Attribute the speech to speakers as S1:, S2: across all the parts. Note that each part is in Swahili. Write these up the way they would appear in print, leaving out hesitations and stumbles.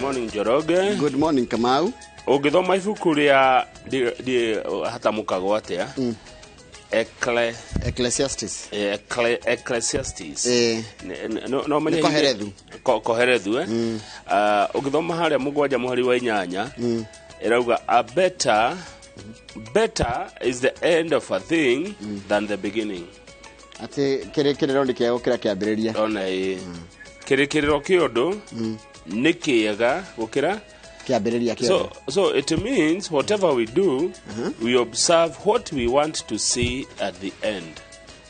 S1: morning, Joroge.
S2: Good morning, Kamau.
S1: Ũngĩthoma ibuku rĩa hatamukago atia.
S2: Ecclesiastes.
S1: Ecclesiastes.
S2: No menye
S1: koherethu ũngĩthoma harĩa mũgwanja mũhari wa 8 ĩrauga better is the end of a thing than the beginning.
S2: Ati kĩrĩkĩrĩro nĩ kĩega gũkĩra kĩambĩrĩria.
S1: Ona kĩrĩkĩrĩro kĩũndũ nĩ kĩega gũkĩra
S2: kĩambĩrĩria kĩũndũ.
S1: So it means whatever we do, we observe what we want to see at the end.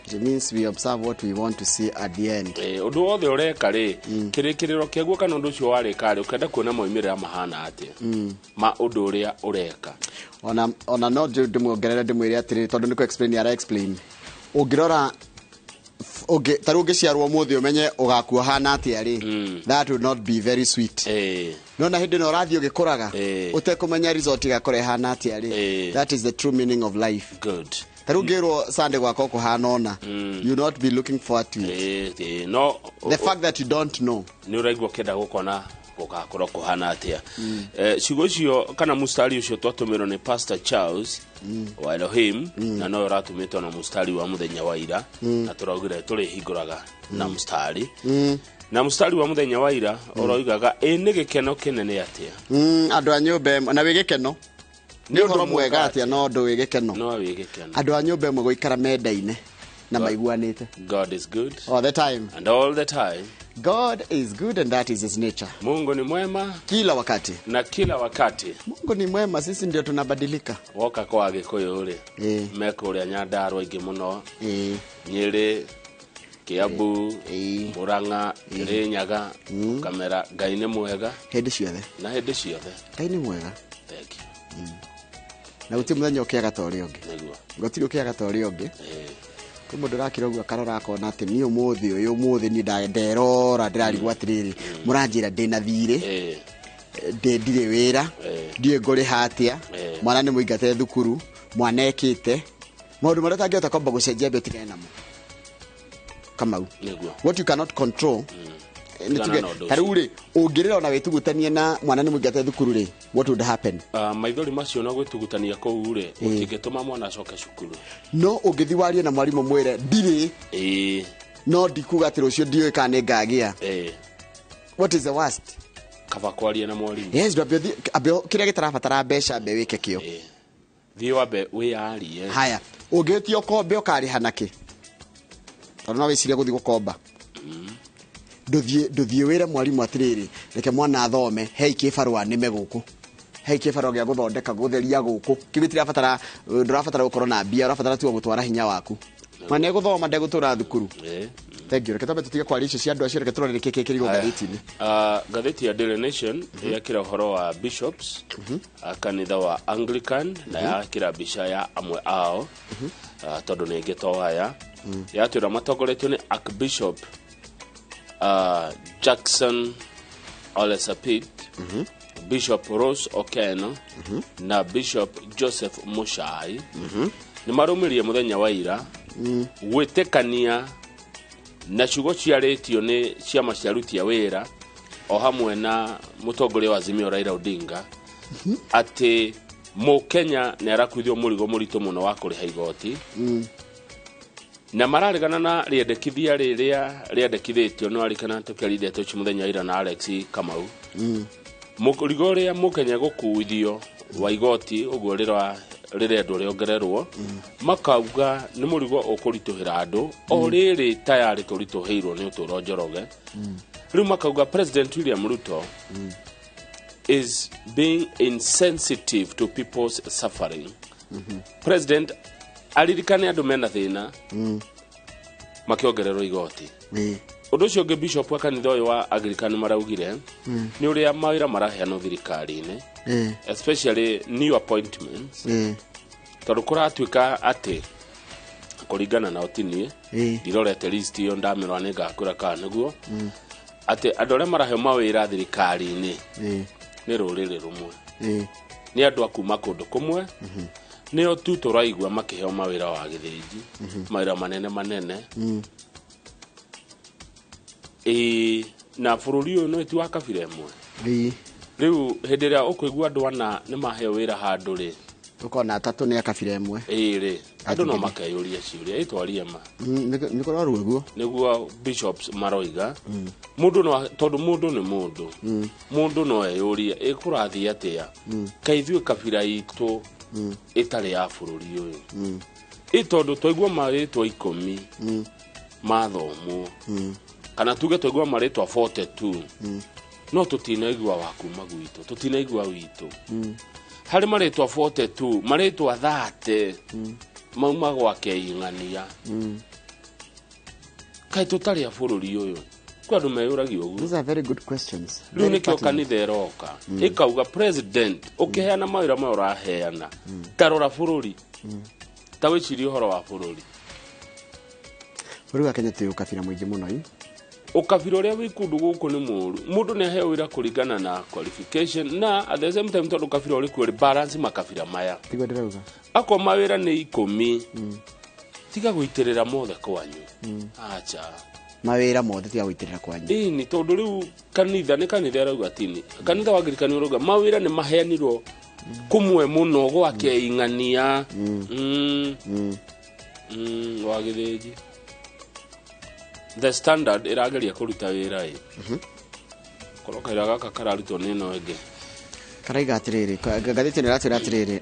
S2: It means we observe what we want to see at the end.
S1: Ũndũ wothe ũreka rĩ kĩrĩkĩrĩro kĩaguo kana ũndũ ũcio warĩka rĩ ũkenda kuona moimĩrĩra mahana atĩa ma ũndũ ũrĩa ũreka.
S2: Ona no ndĩmuongerere ndĩmwĩre atĩrĩ tondũ nĩko explain ara explain. Ũngĩrora taru ũngĩciarwo mũthĩ ũmenye ũgakua hana atĩa rĩ that would not be very sweet. No na hĩndĩ no ũrathiĩ ũgĩkũraga ũtekũmenya result igakora hana atĩa rĩ. That is the true meaning of life.
S1: Good.
S2: Taru ngĩrwo Sunday gwakwa kuhana ona you not be looking forward to it.
S1: No,
S2: the fact that you don't know
S1: nĩ ũraigua kĩenda gũkona gũgakorwo kuhana atĩa. Ciugo icio kana mustari ucio twatũmĩrwo nĩ Pastor Charles wa Elohim na no ũratũmĩtwo na mustari wa mũthenya wa ira na tũraugire tũrĩ hingũraga na mustari na mustari wa mũthenya wa ira ũroigaga nĩ gĩkeno kĩnene atĩa
S2: andũ a nyũmba na wĩ gĩkeno nĩ ũhoro mwega atĩa no ndũ wĩ gĩkeno
S1: no wĩ gĩkeno
S2: andũ a nyũmba ĩmwe gũikara menda-inĩ na maiguanĩte.
S1: God is good
S2: all the time
S1: and all the time.
S2: God is good and that is his nature.
S1: Mungu ni mwema
S2: kila wakati na
S1: kila wakati.
S2: Mungu ni mwema, sisi ndio tunabadilika.
S1: Woka kwa Gĩkũyũ ri meko ũrĩa Nyandarua ingĩ mũno Nyĩrĩ Kiambu Murang'a Kirinyaga kamera Ngai nĩ mwega
S2: hĩndĩ ciothe
S1: na hĩndĩ ciothe.
S2: Ngai nĩ mwega.
S1: Thank you.
S2: Na gũtirĩ mũthenya ũkĩaga ta ũrĩa ũngĩ. Nĩguo gũtirĩ ũkĩaga ta ũrĩa ũngĩ. Mũndũ rakira ũguo akarora akona atĩ niĩ ũmũthĩ ni nderora ndĩrarigwo atĩrĩrĩ mũranjĩra ndĩna thirĩ ndirĩ wĩra ndiĩ ngũrĩha atĩa mwana nĩ mũingate thukuru mwana ekĩte maũndũ marĩa tangĩhota kwamba gũcenjia mbere tigane namo. Kamau what you cannot control taruri ũngĩrĩra ona wĩtugutanie na mwana nĩ mũingate thukuru rĩ what would happen?
S1: Maithori macio no gwĩtugutania kũu rĩ ũtingĩtũma mwana acoke cukuru.
S2: No ũngĩthi warie na mwarimũ mwĩre ndirĩ no ndikuga atĩ rũciũ ndiũĩ kana nĩ ngagĩa. What is the worst?
S1: Kaba kwaria na mwarimũ.
S2: Yes abio kĩrĩa gĩtarabatara mbeca mbe wĩke kĩo.
S1: Thiĩ wambe wĩyarie.
S2: Haya ũngĩtio kombe ũkarĩha nakĩ? Tondũ no wĩcirie gũthiĩ gũkomba. Ndũthiĩ wĩre mwarimũ atĩrĩrĩ reke mwana athome hei kĩbarũa nĩme gũkũ hei kĩbarũa gĩa gũthondeka gũtheria gũkũ kĩgĩtirabatara ndũrabatara gũkorwo na mbia ũrabatara tu gũtwara hinya waku mwana gũthoma ndegũtũra thukuru. Thank you. Reke tũbe tũtige kwaria icio cia andũ acio reke tũrore nĩkĩ kĩrĩgo gathĩti-inĩ.
S1: Gathĩti ya Daily Nation yakira ũhoro wa bishops kanitha wa Anglican na yakira mbica ya amwe ao tondũ nĩ ngĩtohaya yatwĩra matongoretio nĩ Archbishop Jackson Olesapit, Bishop Rose Okeno na Bishop Joseph Mushai nĩ marũmĩrĩire mũthenya wa ira gwĩtĩkania na ciugo ciarĩtio nĩ ciama cia aruti a wĩra o hamwe na mũtongoria wa Azimio Raila Odinga atĩ Mũkenya nĩ arakuithio mũrigo mũritũ mũno wa kũrĩha igoti na mararegana na rĩendekithia rĩrĩa rĩendekithĩtio no arikana tũkĩarithia tũci mũthenya ira na Alex Kamau mũrigo ũrĩa Mũkenya gũkuithio wa igoti ũguo rĩrendwo rĩongererwo makauga nĩ mũrigo ũkũritũhĩra andũ o rĩrĩ tayarĩ tũritũhĩirwo nĩ ũtũũro Njoroge rĩu makauga President William Ruto is being insensitive to people's suffering. President aririkane andũ mena thĩna makĩongererwo igoti. Ũndũ ũcio ũngĩ bishop wa kanitha ũyũ wa Anglican maraugire nĩ ũrĩa mawĩra maraheanwo thirikari-inĩ especially new appointments tondũ kũratuĩka atĩ kũringana na Otinie ndirorete list iyo ndamerwa nĩ ngakũra kana nĩguo atĩ andũ arĩa maraheo mawĩra thirikari-inĩ nĩ rũrĩrĩ rũmwe nĩ andũ a kuma kũndũ kũmwe nĩo tu tũraigua makĩheo mawĩra wa gĩthĩnji mawĩra manene na bũrũri ũyũ no ti wa kabira ĩmwe riu henderia ukuigua andu ana ni maheo wira handu ri
S2: ukona atatu ni akabira imwe
S1: ri andu no makayuria ciuria itwarie ma
S2: ni korwa ruguo
S1: niguo bishops maroiga mundu no tondu mundu ni mundu mundu no eyuria ikurathi atia kaithwe kabira itu itari ya bururi uyu itondu toigua maritwa 10 mathomo kana tuge toigua maritwa 42 no tutinaigua waku magwito tutinaigua witu hari maritwa 42 maritwa 30 mauma gwake ing'ania kai tutari a bururi uyu kwa andu meyuragi uguo.
S2: These are very good questions.
S1: Riu nikio kanitha eroka ikauga president ukiheana mawira ma uraheana tarora bururi ta wicirie uhoro wa bururi
S2: bururi wa Kenya tu ukabira muingi muno
S1: ukabira uria wikundu guku ni muru mundu ni aheo wira kuringana na qualification na at the same time tondu ukabira uri ku balance makabira maya
S2: tigo ndirauga
S1: ako mawira ni 10 tiga guitirira mothe kwanyu acha
S2: mawira mothe tiga guitirira kwanyu
S1: ni tondu riu kanitha arauga tini kanitha wa Anglikani urauga mawira ni maheanirwo kumwe muno gwake ing'ania wagithiji the standard irageria kuruta wira koroka iraga kararutwo nino enge
S2: karaiga atiriri gatheti ni ratira atiriri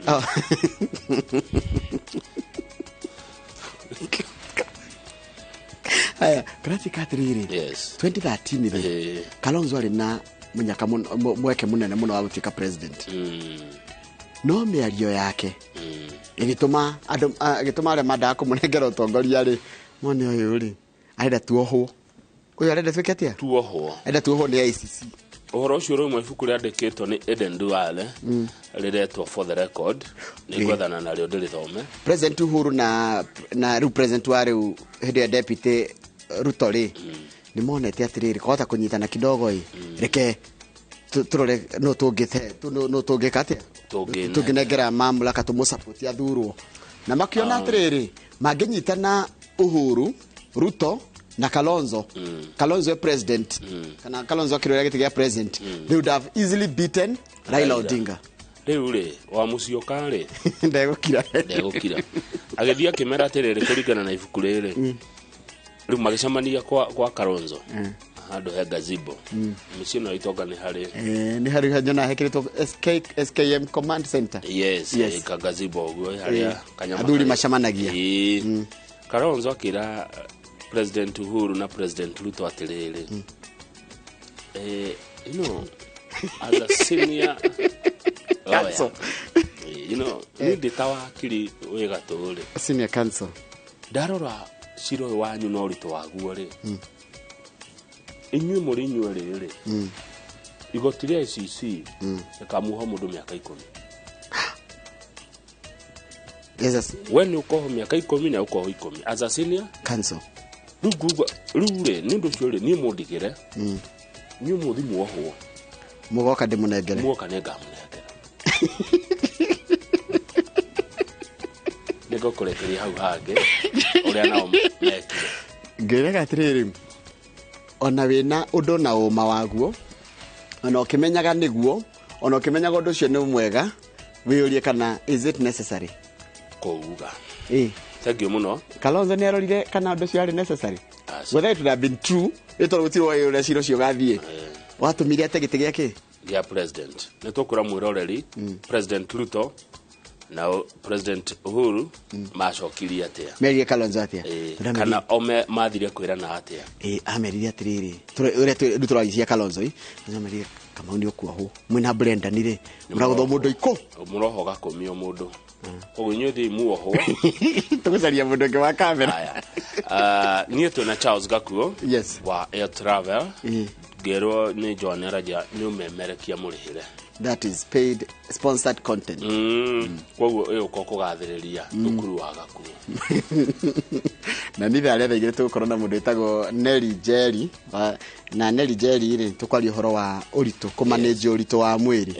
S2: aya karati katiriri
S1: yes
S2: 2013 Kalonzo ari na munyaka mweke munene muno wa gutuika president no miario yake igituma andu ari manda kumunengera utongoria ri mone uyu ri arenda tuohwo uyu arenda twiketia
S1: tuohwo
S2: arenda tuohwo ni ICC
S1: uhoro ucio ro mwebuku ria ndikitwo ni Eden Duale riretwo for the record ni gwathana na rio ndirithome
S2: President Uhuru na represent wa riu hede deputy Ruto ri ni monete atiriri kota kunyitana kidogo reke turore no tungithe no tungikate tunginegera mamlaka tumusupport athurwo na makiona atiriri manginyitana Uhuru Ruto na Kalonzo Kalonzo president kana Kalonzo akiroya gitigia president they would have easily beaten Raila Odinga
S1: riu ri wa mucio kare
S2: ndegukira
S1: agithia kimera atiriri kuringana na ibuku riri riu magicamania kwa Kalonzo handu he Gazibo mucio no itonga ni hari
S2: hanyona hekiritwo SKM command center
S1: yes ka Gazibo uguo haria kanyama
S2: athuri macamanagia
S1: Kalonzo akira President Uhuru na President Ruto atiriri as a senior
S2: counsel
S1: ni nditawa kiri wega tore
S2: senior counsel
S1: darora ciro wanyu no rito waguo ri inyue muri inyue riri igotiria ICC ikamuha mundu miaka 10
S2: yes
S1: when ukoho miaka 10 na ukoho 10 as a senior
S2: counsel
S1: rure nindu cio ni mundigire ni muthi muohwo
S2: mugoka ndimunengere
S1: mugoka nenga munengere nego kurekeria hau hange uria nao mekire
S2: ngerega atiriri ona wina undu na uma waguo ona ukimenyaga niguo ona ukimenyaga undu cio ni mwega wiyurie kana is it necessary
S1: kuuga
S2: thank
S1: you muno
S2: Kalonzo ni arorire kana undu cio ari necessary whether it would have been true ito gutiro wa yure ciro cio gathie watumire ategete giake
S1: gia president netokura mwiroreri President Ruto na President Uhuru macokirie atia
S2: merie Kalonzo atia
S1: kana ome mathire kwira na atia
S2: amerire atiriri uria turagisia Kalonzo merie kama ni okuaho mwina blenda nire muragutho mundu iko
S1: muroho gakomio mundu ogunyo thi muoho
S2: tugucaria mundu ngi wa kamera
S1: nie tuna Charles Gakuo
S2: yes
S1: wa Air Travel gero ni John Raja ni umemerekia murihire
S2: that is paid sponsored content
S1: kwoguo iyo kugathiriria thukuru wa Gakuo
S2: na nithi aria thegire tukorwo na mundu etago Nelly Jerry na Nelly Jerry ri tukwari horo wa urito kumanage urito wa mwiri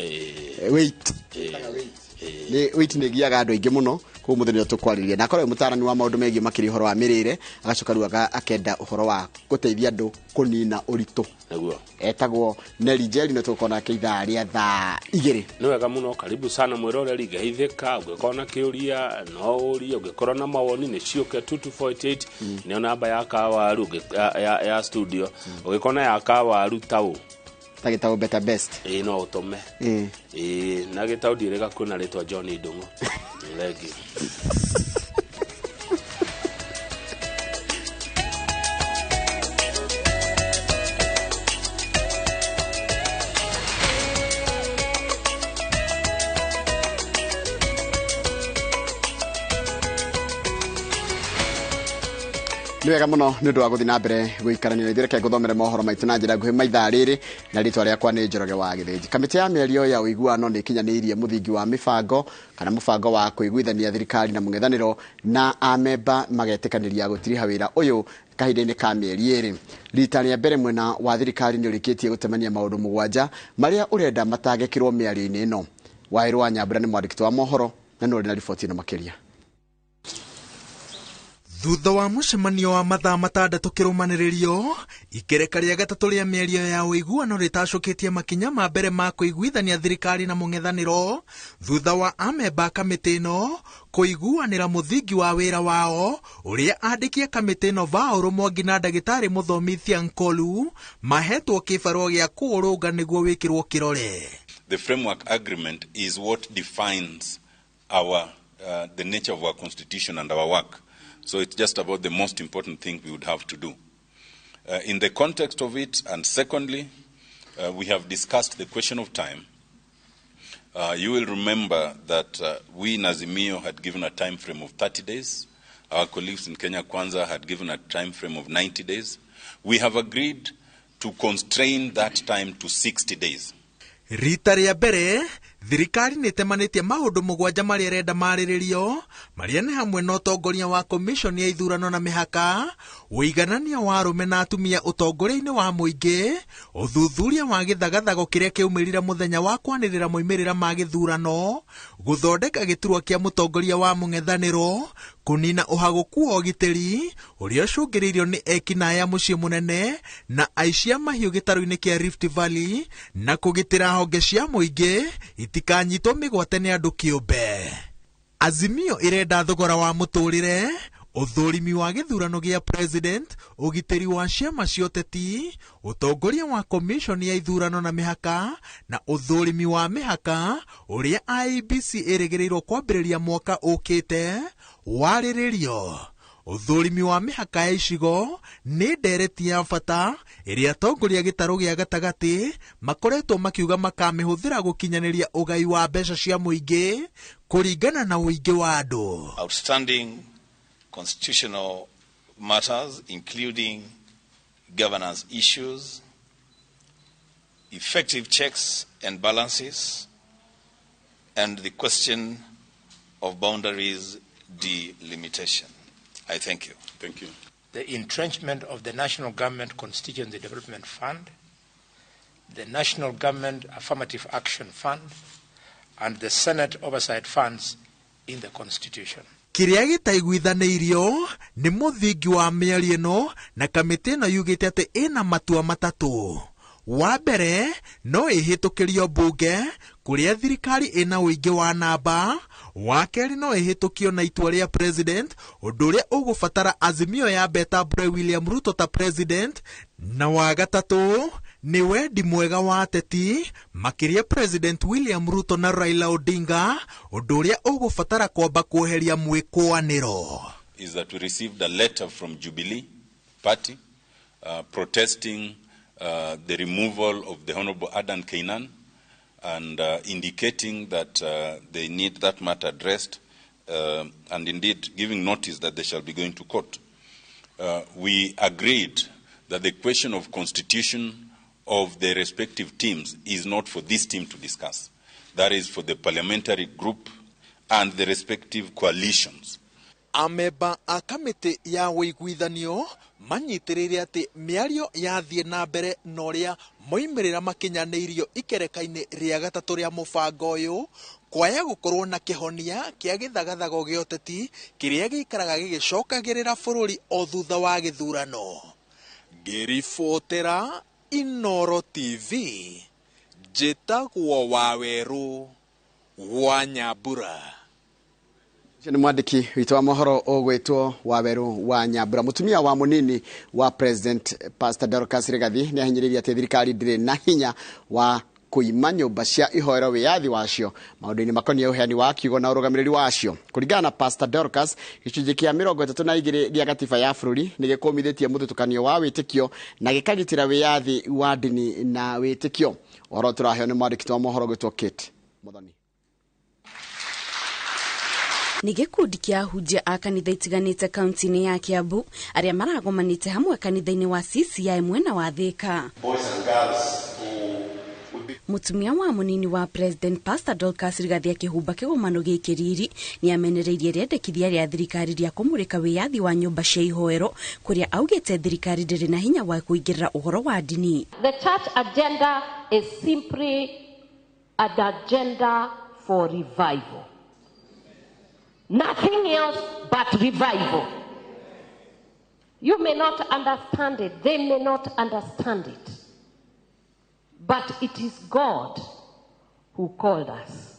S2: weight ni giaga andu aingi muno Kwa muthenya tukwariria na korwo mutarani wa maundu megie makiri horo wa mirire agacoka ruaga akenda uhoro wa guteithia andu kunina uritu
S1: Naguo
S2: etagwo Neri Njeri na tukona keitha ria thaa 2
S1: ni wega muno karibu sana mwiroreri geithika ungikona kiuria no uria ungikora na mawoni ni ciuke 2248 ni namba ya kawaru ya studio ungikona ya kawaru tau
S2: tagitawo better best
S1: no utume na gitau direga kuna ritwa John Ndungu legi
S2: ni wega muno ni undu wa guthi na mbere guikarania na thireke guthomera mohoro maitu na njira nguhi maitha riri na ritwa riakwa ni Njoroge wa Githĩnji. Kamiti ya mĩario ya ũiguano ni kinyanirie muthingi wa mibango kana mubango wa kuiguithania thirikari na mũng'ethanĩro na amemba magetikaniria gutiriha wira uyu kahinda-inĩ ka mĩeri ĩrĩ. Rita rĩa mbere mwena wa thirikari ni ũrĩkĩtie gutemania maundu mũgwanja maria urenda matangĩkĩrwo mĩario-inĩ ĩno. Waĩrũ wa Nyambura ni mwandĩki wa mohoro na nĩ ũrĩ na riboti ĩno makĩria.
S3: Thutha wa mucemanio wa mathaa matandatu kirumaniririo ikereka ria gatatu ria mĩario ya ũiguano ritacoketie makinya ma mbere ma kũiguithania thirikari na mũng'ethanĩro thutha wa amemba kamĩtĩ ĩno kũiguanĩra mũthingi wa wĩra wao ũrĩa andĩki a kamĩtĩ ĩno Vaũrũ Mwangi na ndagĩtarĩ Mũthomithia Nkolu mahetwo kĩbarũa gĩa kũũrũnga nĩguo wĩkĩrwo kĩrore.
S4: The framework agreement is what defines our the nature of our constitution and our work. So it's just about the most important thing we would have to do. In the context of it, and secondly, we have discussed the question of time. You will remember that we in Azimio had given a time frame of 30 days. Our colleagues in Kenya Kwanza had given a time frame of 90 days. We have agreed to constrain that time to 60 days.
S3: Rita rĩa mbere thirikari nĩtemanĩtie maũndũ mũgwanja marĩa renda marĩrĩrio marĩa nĩ hamwe na ũtongoria wa commission ya ithurano na mĩhaka, ũiganania wa arũme na atumia ũtongoria-inĩ wa mũingĩ, ũthuthuria wa gĩthagathago kĩrĩa kĩaumĩrire mũthenya wa kwanĩrĩra moimĩrĩra ma gĩthurano, gũthondeka gĩturwa kĩa mũtongoria wa mũng'ethanĩro, kũnina ũhagũku wa ũgitĩri ũrĩa ũcũngĩrĩirio nĩ ekinaĩ a mũciĩ mũnene na aici a mahiũ gĩtarũ-inĩ kĩa Rift Valley na kũgitĩra honge cia mũingĩ itikanyitwo mĩgwate nĩ andũ kĩũmbe. Azimio ĩrenda thogora wa mũtũrĩre, ũthũrimi wa gĩthurano gĩa president, ũgitĩri wa ciama cia ũteti, ũtongoria wa commission ya ithurano na mĩhaka na ũthũrimi wa mĩhaka ũrĩa IEBC ĩrĩgĩrĩirwo kwambĩrĩria mwaka ũkĩte warĩrĩrio. Ũthũrimi wa mĩhaka ya icigo nĩ ndereti ya bata ĩrĩa atongoria gĩtarũ gĩa gatagatĩ makoretwo makiuga makamĩhũthĩra gũkinyanĩria ũgai wa mbeca cia mũingĩ kũringana na ũingĩ wa andũ.
S5: Outstanding constitutional matters including governance issues, effective checks and balances, and the question of boundaries delimitation. I thank you.
S4: Thank you.
S6: The entrenchment of the National Government Constituency Development Fund, the National Government Affirmative Action Fund, and the Senate Oversight Funds in the Constitution.
S3: Kĩrĩa gĩtaiguithanĩirio nĩ mũthingi wa mĩario ĩno na kamĩtĩ ĩno yugĩte atĩ ĩna matua matatũ. Wa mbere no ĩhĩtũkĩrio mbunge kũrĩa thirikari ĩna ũingĩ wa namba. Wa kerĩ no ĩhĩtũkio na itua rĩa president ũndũ ũrĩa ũgũbatara Azimio ya Beta Bre William Ruto ta president. Na wa gatatũ nĩ wendi mwega wa ateti makĩria President William Ruto na Raila Odinga ũndũ ũrĩa ũgũbatara kwamba kweheria mwĩkũanĩro.
S4: Is that we received a letter from Jubilee Party protesting the removal of the Honorable Adan Keynan and indicating that they need that matter addressed and indeed giving notice that they shall be going to court. We agreed that the question of constitution of the respective teams is not for this team to discuss. That is for the parliamentary group and the respective coalitions.
S3: Amemba a kamĩtĩ ya ũiguithanio manyitĩrĩire atĩ mĩario yathiĩ na mbere na ũrĩa moimĩrĩra makinyanĩirio ikereka-inĩ rĩa gatatũ rĩa mũbango ũyũ kwaya gukorwo na kihonia kia githagathago gioteti kiria gikaraga gigicokagirira bururi o thutha wa githurano. Ngiribotera iNooro TV, njĩtagwo Waweru wa Nyambura.
S2: Ni mwandiki witũ wa mohoro ũgwĩtwo Waweru wa Nyambura. Mutumia wa munini wa President Pastor Dorcas Rigathi nĩ ahinyĩrĩirie atĩ thirikari ndĩrĩ na hinya wa kuima nyũmba cia ihoero wĩyathi wacio maũndũ-inĩ makoniĩ ũheani wa kiugo na ũrũgamĩrĩri wacio. Kũringana na Pastor Dorcas, gĩcunjĩ kĩa 32 gĩa gatiba ya bũrũri nĩ gĩkũmithĩtie mũthutũkanio wa wĩtĩkio na gĩkagitĩra wĩyathi wa ndini na wĩtĩkio. Ũhoro tũraheo nĩ mwandĩki wa mohoro gwĩtwo Kate Muthoni.
S7: Nĩ gĩkundi kĩa hunjia a kanitha itiganĩte kaunti-inĩ ya Kiambu arĩa maragomanĩte hamwe kanitha-inĩ wa CCI mwena wa Thika. Mutumia wa munini wa President Pastor Dorcas Rigathi akĩhumba kĩgomano gĩkĩ riri nĩ amenereirie rĩendekithia rĩa thirikari rĩa kũmũrĩka wĩyathi wa nyũmba cia ihoero kũrĩa augĩte thirikari ndĩrĩ na hinya wa kũingĩrĩra ũhoro wa ndini.
S8: The church agenda is simply an agenda for revival. Nothing else but revival. You may not understand it. They may not understand it. But it is God who called us.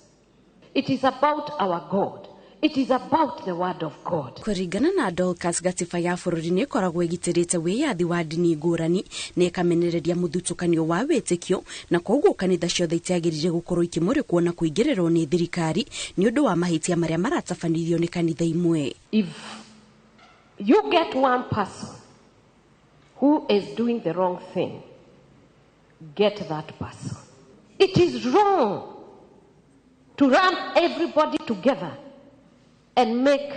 S8: It is about our God. It is about the word of God.
S7: Kũringana na Dorcas, gatiba ya bũrũri nĩ ĩkoragwo ĩgitĩrĩte wĩyathi wa ndini ngũrani na ĩkamenereria mũthutũkanio wa wĩtĩkio na koguo kanitha ciothe itiagĩrĩire gũkorwo ikĩmũrĩkwo na kũingĩrĩrwo nĩ thirikari nĩ ũndũ wa mahĩtia marĩa maratabanĩrio nĩ kanitha imwe.
S8: If you get one person who is doing the wrong thing, get that person. It is wrong to run everybody together and make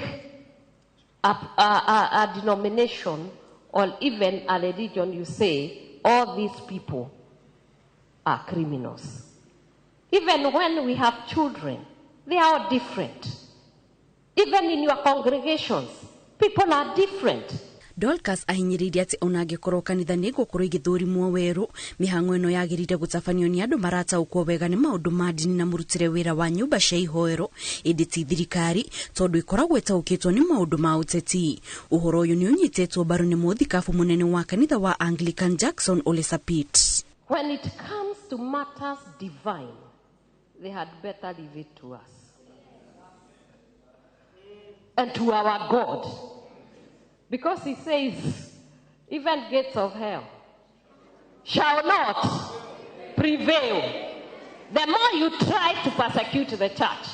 S8: a denomination or even a religion. You say all these people are criminals. Even when we have children, they are all different. Even in your congregations, people are different.
S7: Dorcas ahinyĩrĩirie atĩ ona angĩkorwo kanitha nĩ gũkorwo igĩthũrimwo werũ, mĩhang'o ĩno yagĩrĩire gũtabanio nĩ andũ marataũkwo wega nĩ maũndũ ma ndini na mũrutĩre wĩra wa nyũmba cia ihoero ĩndĩ ti thirikari tondũ ĩkoragwo ĩtaũkĩtwo nĩ maũndũ ma ũteti. Ũhoro ũyũ nĩ ũnyitĩtwo mbaru nĩ mũthikabu mũnene wa kanitha wa Anglican Jackson Ole Sapit.
S8: When it comes to matters divine, they had better leave it to us and to our God. Because he says, even gates of hell shall not prevail. The more you try to persecute the church,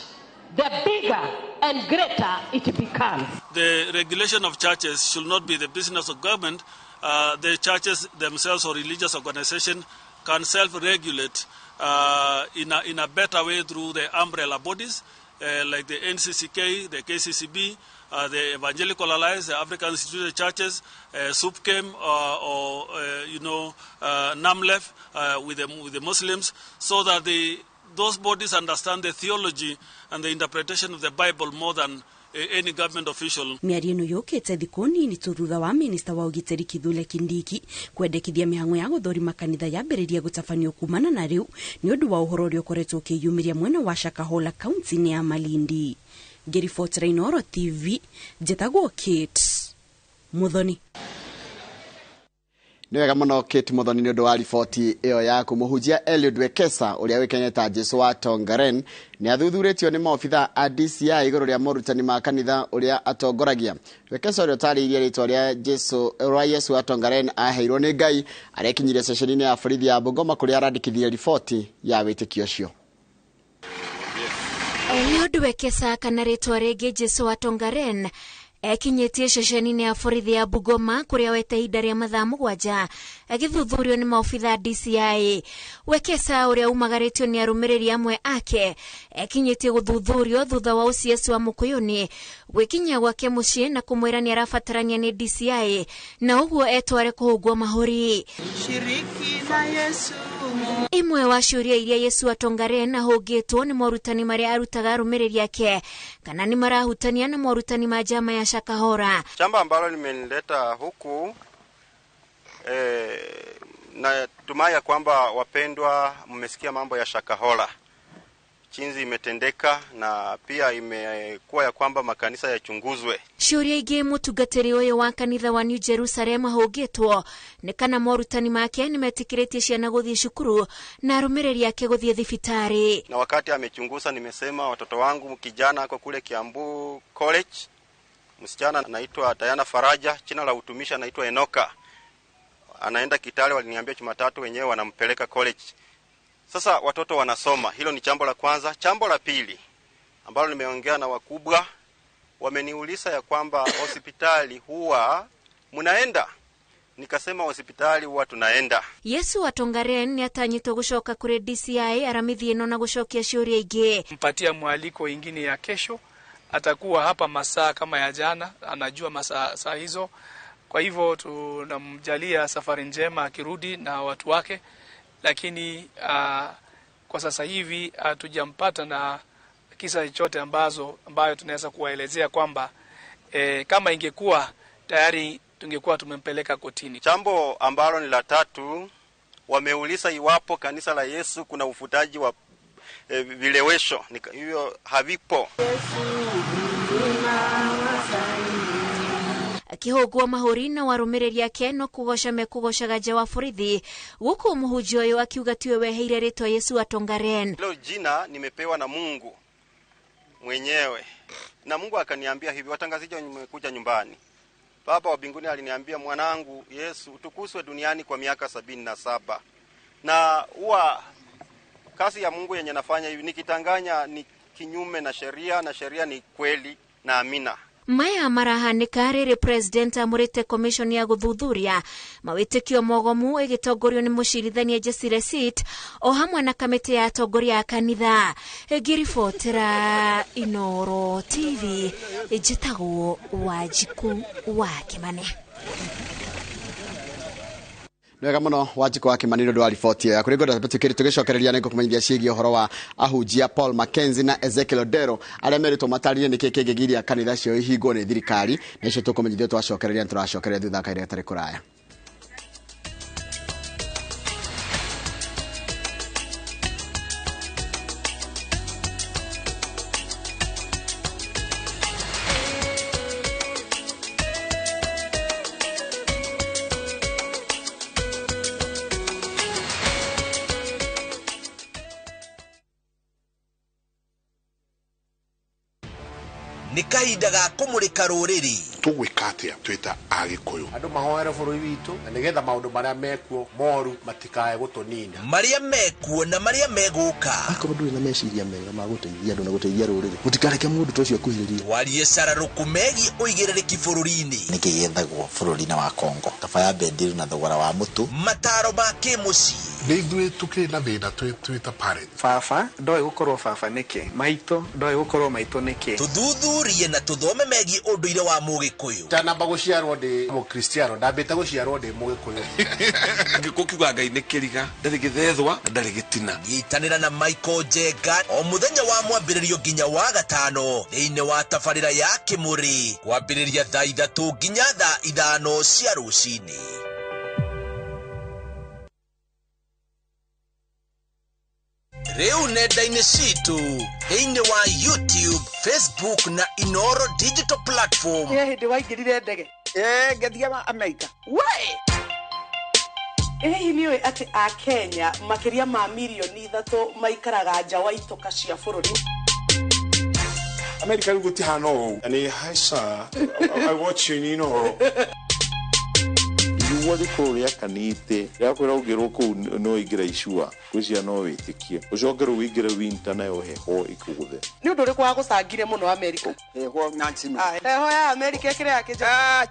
S8: the bigger and greater it becomes.
S9: The regulation of churches should not be the business of government. The churches themselves or religious organizations can self-regulate in a better way through the umbrella bodies like the NCCK, the KCCB, the Evangelical Alliance, the African Instituted Churches, SUPKEM, or NAMLEF with the Muslims, so that those bodies understand the theology and the interpretation of the Bible more than any government official.
S7: Mĩario ĩno yũkĩte thikũ nini tu thutha wa minista wa ũgitĩri Kithure Kindiki kwendekithia mĩhang'o ya gũthũrima kanitha yambĩrĩria gũtabanio kumana na rĩu nĩ ũndũ wa ũhoro ũrĩa ũkoretwo ũkĩyumĩria mwena wa Shakahola kaunti-inĩ ya Malindi. Ngiribotera iNooro TV, njĩtagwo Kate Muthoni.
S2: Nĩ wega mũno Kate Muthoni nĩ ũndũ wa riboti ĩyo yaku. Mũhunjia Eliud Wekesa ũrĩa wĩkaine ta Jesu wa Tongaren nĩ athuthurĩtio nĩ maobitha a DCI igũrũ rĩa morutani ma kanitha ũrĩa atongoragia. Wekesa ũrĩa ũtarĩirie rĩtwa rĩa Yesu wa Tongaren aheirwo nĩ Ngai arekinyirie ceceni-inĩ ya borithi ya Bungoma kũrĩa arandĩkithia riboti ya wĩtĩkio ũcio.
S10: Eliud Wekesa kana rĩtwa rĩngĩ Jesu wa Tongaren ekinyetie ceceni-inĩ ya borithi ya Bungoma kũrĩa wete ihinda rĩa mathaa 7 agĩthuthurio nĩ maobitha DCI. Wekesa ũrĩa umagarĩtio nĩ arũmĩrĩri amwe ake ekinyetie gũthuthurio thutha wa OCS wa Mũkũyũni gwĩkinyia gwake mũciĩ na kũmwĩra nĩ arabatarania nĩ DCI na ũguo etware kũhũngwo mahori. Shiriki na Yesu. Imwe wa ciũria iria Yesu wa Tongaren ahũngĩtwo nĩ morutani marĩa arutaga arũmĩrĩri ake kana nĩ marahutania na morutani ma jama ya Shakahola.
S11: Jambo ambalo limenileta huku na tumai kwamba wapendwa mmesikia mambo ya Shakahola. chinzi imetendeka na pia imekuwa ya kwamba makanisa yachunguzwe.
S10: Ciuria ingi mutungatiri uyu wa kanitha wa New Jerusalem ahugitwo ni kana morutani make ni metikiritie ciana guthii cukuru na arumiriri yake guthii thibitari.
S11: Na wakati amechunguza nimesema watoto wangu kijana ako kule Kiambu College, msichana anaitwa Diana Faraja, jina la utumishi anaitwa Enoka. Anaenda Kitale, waliniambia Jumatatu wenyewe wanampeleka college. Sasa watoto wanasoma. Hilo ni jambo la kwanza. Jambo la pili ambalo nimeongea na wakubwa, wameniuliza ya kwamba hospitali huwa mnaenda. Nikasema hospitali huwa tunaenda.
S10: Yesu Atongaren ni atanyitwo gucoka kuri DCI aramithie no na gucokia ciuria ingi.
S12: Mpatia mwaliko ingine ya kesho, atakuwa hapa masaa kama ya jana, anajua masaa hizo. Kwa hivyo tunamjalia safari njema akirudi na watu wake, lakini kwa sasa hivi hatujampata na kisa chochote ambayo tunaweza kuwaelezea kwamba kama ingekuwa tayari tungekuwa tumempeleka kotini.
S11: Jambo ambalo ni la tatu, wameuliza iwapo kanisa la Yesu kuna ufutaji wa vilewesho. Hivyo havipo.
S10: Akihogwa mahuri na warumiriri yake no kugosha mekugoshaga nja wa borithi guku muhunjia uyu akiuga tiwe weheire ritwa Yesu Atongaren.
S11: Hilo jina nimepewa na Mungu mwenyewe, na Mungu akaniambia hivi, watangazije nimekuja nyumbani. Baba wa mbinguni aliniambia, mwanangu Yesu utukuzwe duniani kwa miaka 77. Na huwa kazi ya Mungu yenye nafanya hivi, nikitanganya ni kinyume na sheria, na sheria ni kweli na amina.
S10: Maya marahanika riri president amurite commission ya guthuthuria mawitikio mogomu igitongorio ni mucirithania Jesire Sit o hamwe na kamiti ya atongoria ya kanitha. Ngiribotera iNooro TV ejitagwo Wanjiku wa Kimani.
S2: Nega muno Wanjiku wa Kimani ndo riboti ya kuri ngoda tukiri tugicokereria nego kumenyithia ciĩgiĩ uhoro wa ahunjia Paul Mackenzie na Ezekiel Odero arĩa meritwo matarire nĩ kĩngĩgiria kanitha cio ihingwo nĩ thirikari, na icio tukumenyithia twacokereria turacokereria thutha kaire gatarĩ kuraya.
S13: Nĩ kahinda ga kũmũrĩka rũrĩrĩ.
S14: Tũgwĩka atĩa twĩta Agĩkũyũ? Andũ mahoere bũrũri witũ na nĩgetha maũndũ marĩa mekuo moru matikae gũtũnina.
S13: Marĩa mekuo na marĩa megũka.
S2: Akorwo ndũrĩ na meciria mega ma gũteithia andũ na gũteithia rũrĩrĩ, gũtikareke mũndũ ta ũcio akuhĩrĩrie.
S13: Twarie cararũku megiĩ ũigĩrĩrĩki bũrũri-inĩ.
S15: Nĩkĩ gĩethagwo bũrũri-inĩ wa Kongo? Tabaya bendiru na thogora wa mũtu.
S13: Mataro ma kĩmũciĩ.
S14: Nĩ ithuĩ tũkĩrĩ na thĩna twĩta parent.
S16: Baba ndoĩ gũkorwo baba nĩkĩ? Maitũ ndoĩ gũkorwo maitũ nĩkĩ?
S13: Tuthuthurie na tuthome megiĩ ũndũire wa Mũgĩkũyũ.
S14: Ndanamba gũciarwo ndĩ Mũkristiano, ndambĩte gũciarwo ndĩ Mũgĩkũyũ.
S17: Ngĩkũkiuga Ngai nĩ kĩriga, ndarĩ gĩthethwa na ndarĩ gĩtina.
S13: Nyitanĩra na Michael Njenga o mũthenya wa mwambĩrĩrio nginya wa gatano thĩinĩ wa tabarĩra ya Kĩmũrĩ kwambĩrĩria thaa 3 nginya thaa 5 cia rũciinĩ. Rĩu nenda-inĩ citũ thĩinĩ wa YouTube, Facebook na iNooro digital platform.
S18: Hĩndĩ waingĩrire ndege ngathiaga Amerika hihi nĩũĩ atĩ a Kenya makĩria ma milioni 3 maikaraga nja wa itoka cia bũrũri?
S14: Amerika gũtihana ũũ. Ani haica I watch you iNooro.
S19: Iwali kũrĩa kanite yakwĩra ũngĩrwo kũu no ingĩra icua gwĩcia no wĩtĩkie ũcokerwo wĩingĩre winter nayo heho ikũgũthe.
S18: Nĩ ũndũ ũrĩkũ wa gũcangire mũno Amerika? Heho Nancy. Heho ya Amerika ĩkĩrĩ yakĩnja.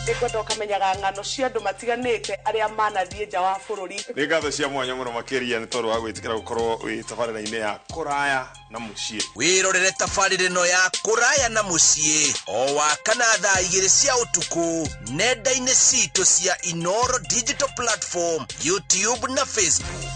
S18: Nĩkwenda ũkamenyaga ng'ano cia andũ matiganĩte arĩa manathiĩ nja wa bũrũri.
S14: Nĩ ngatho cia mwanya mũno makĩria nĩ tondũ wa gwĩtĩkĩra gũkorwo wĩ tabarĩra-inĩ ya kũraya na mũciĩ.
S13: Wĩrorere tabarĩra ĩno ya kũraya na mũciĩ o wakana thaa 2 cia ũtukũ nenda-inĩ citũ cia iNooro digital platform, YouTube na Facebook.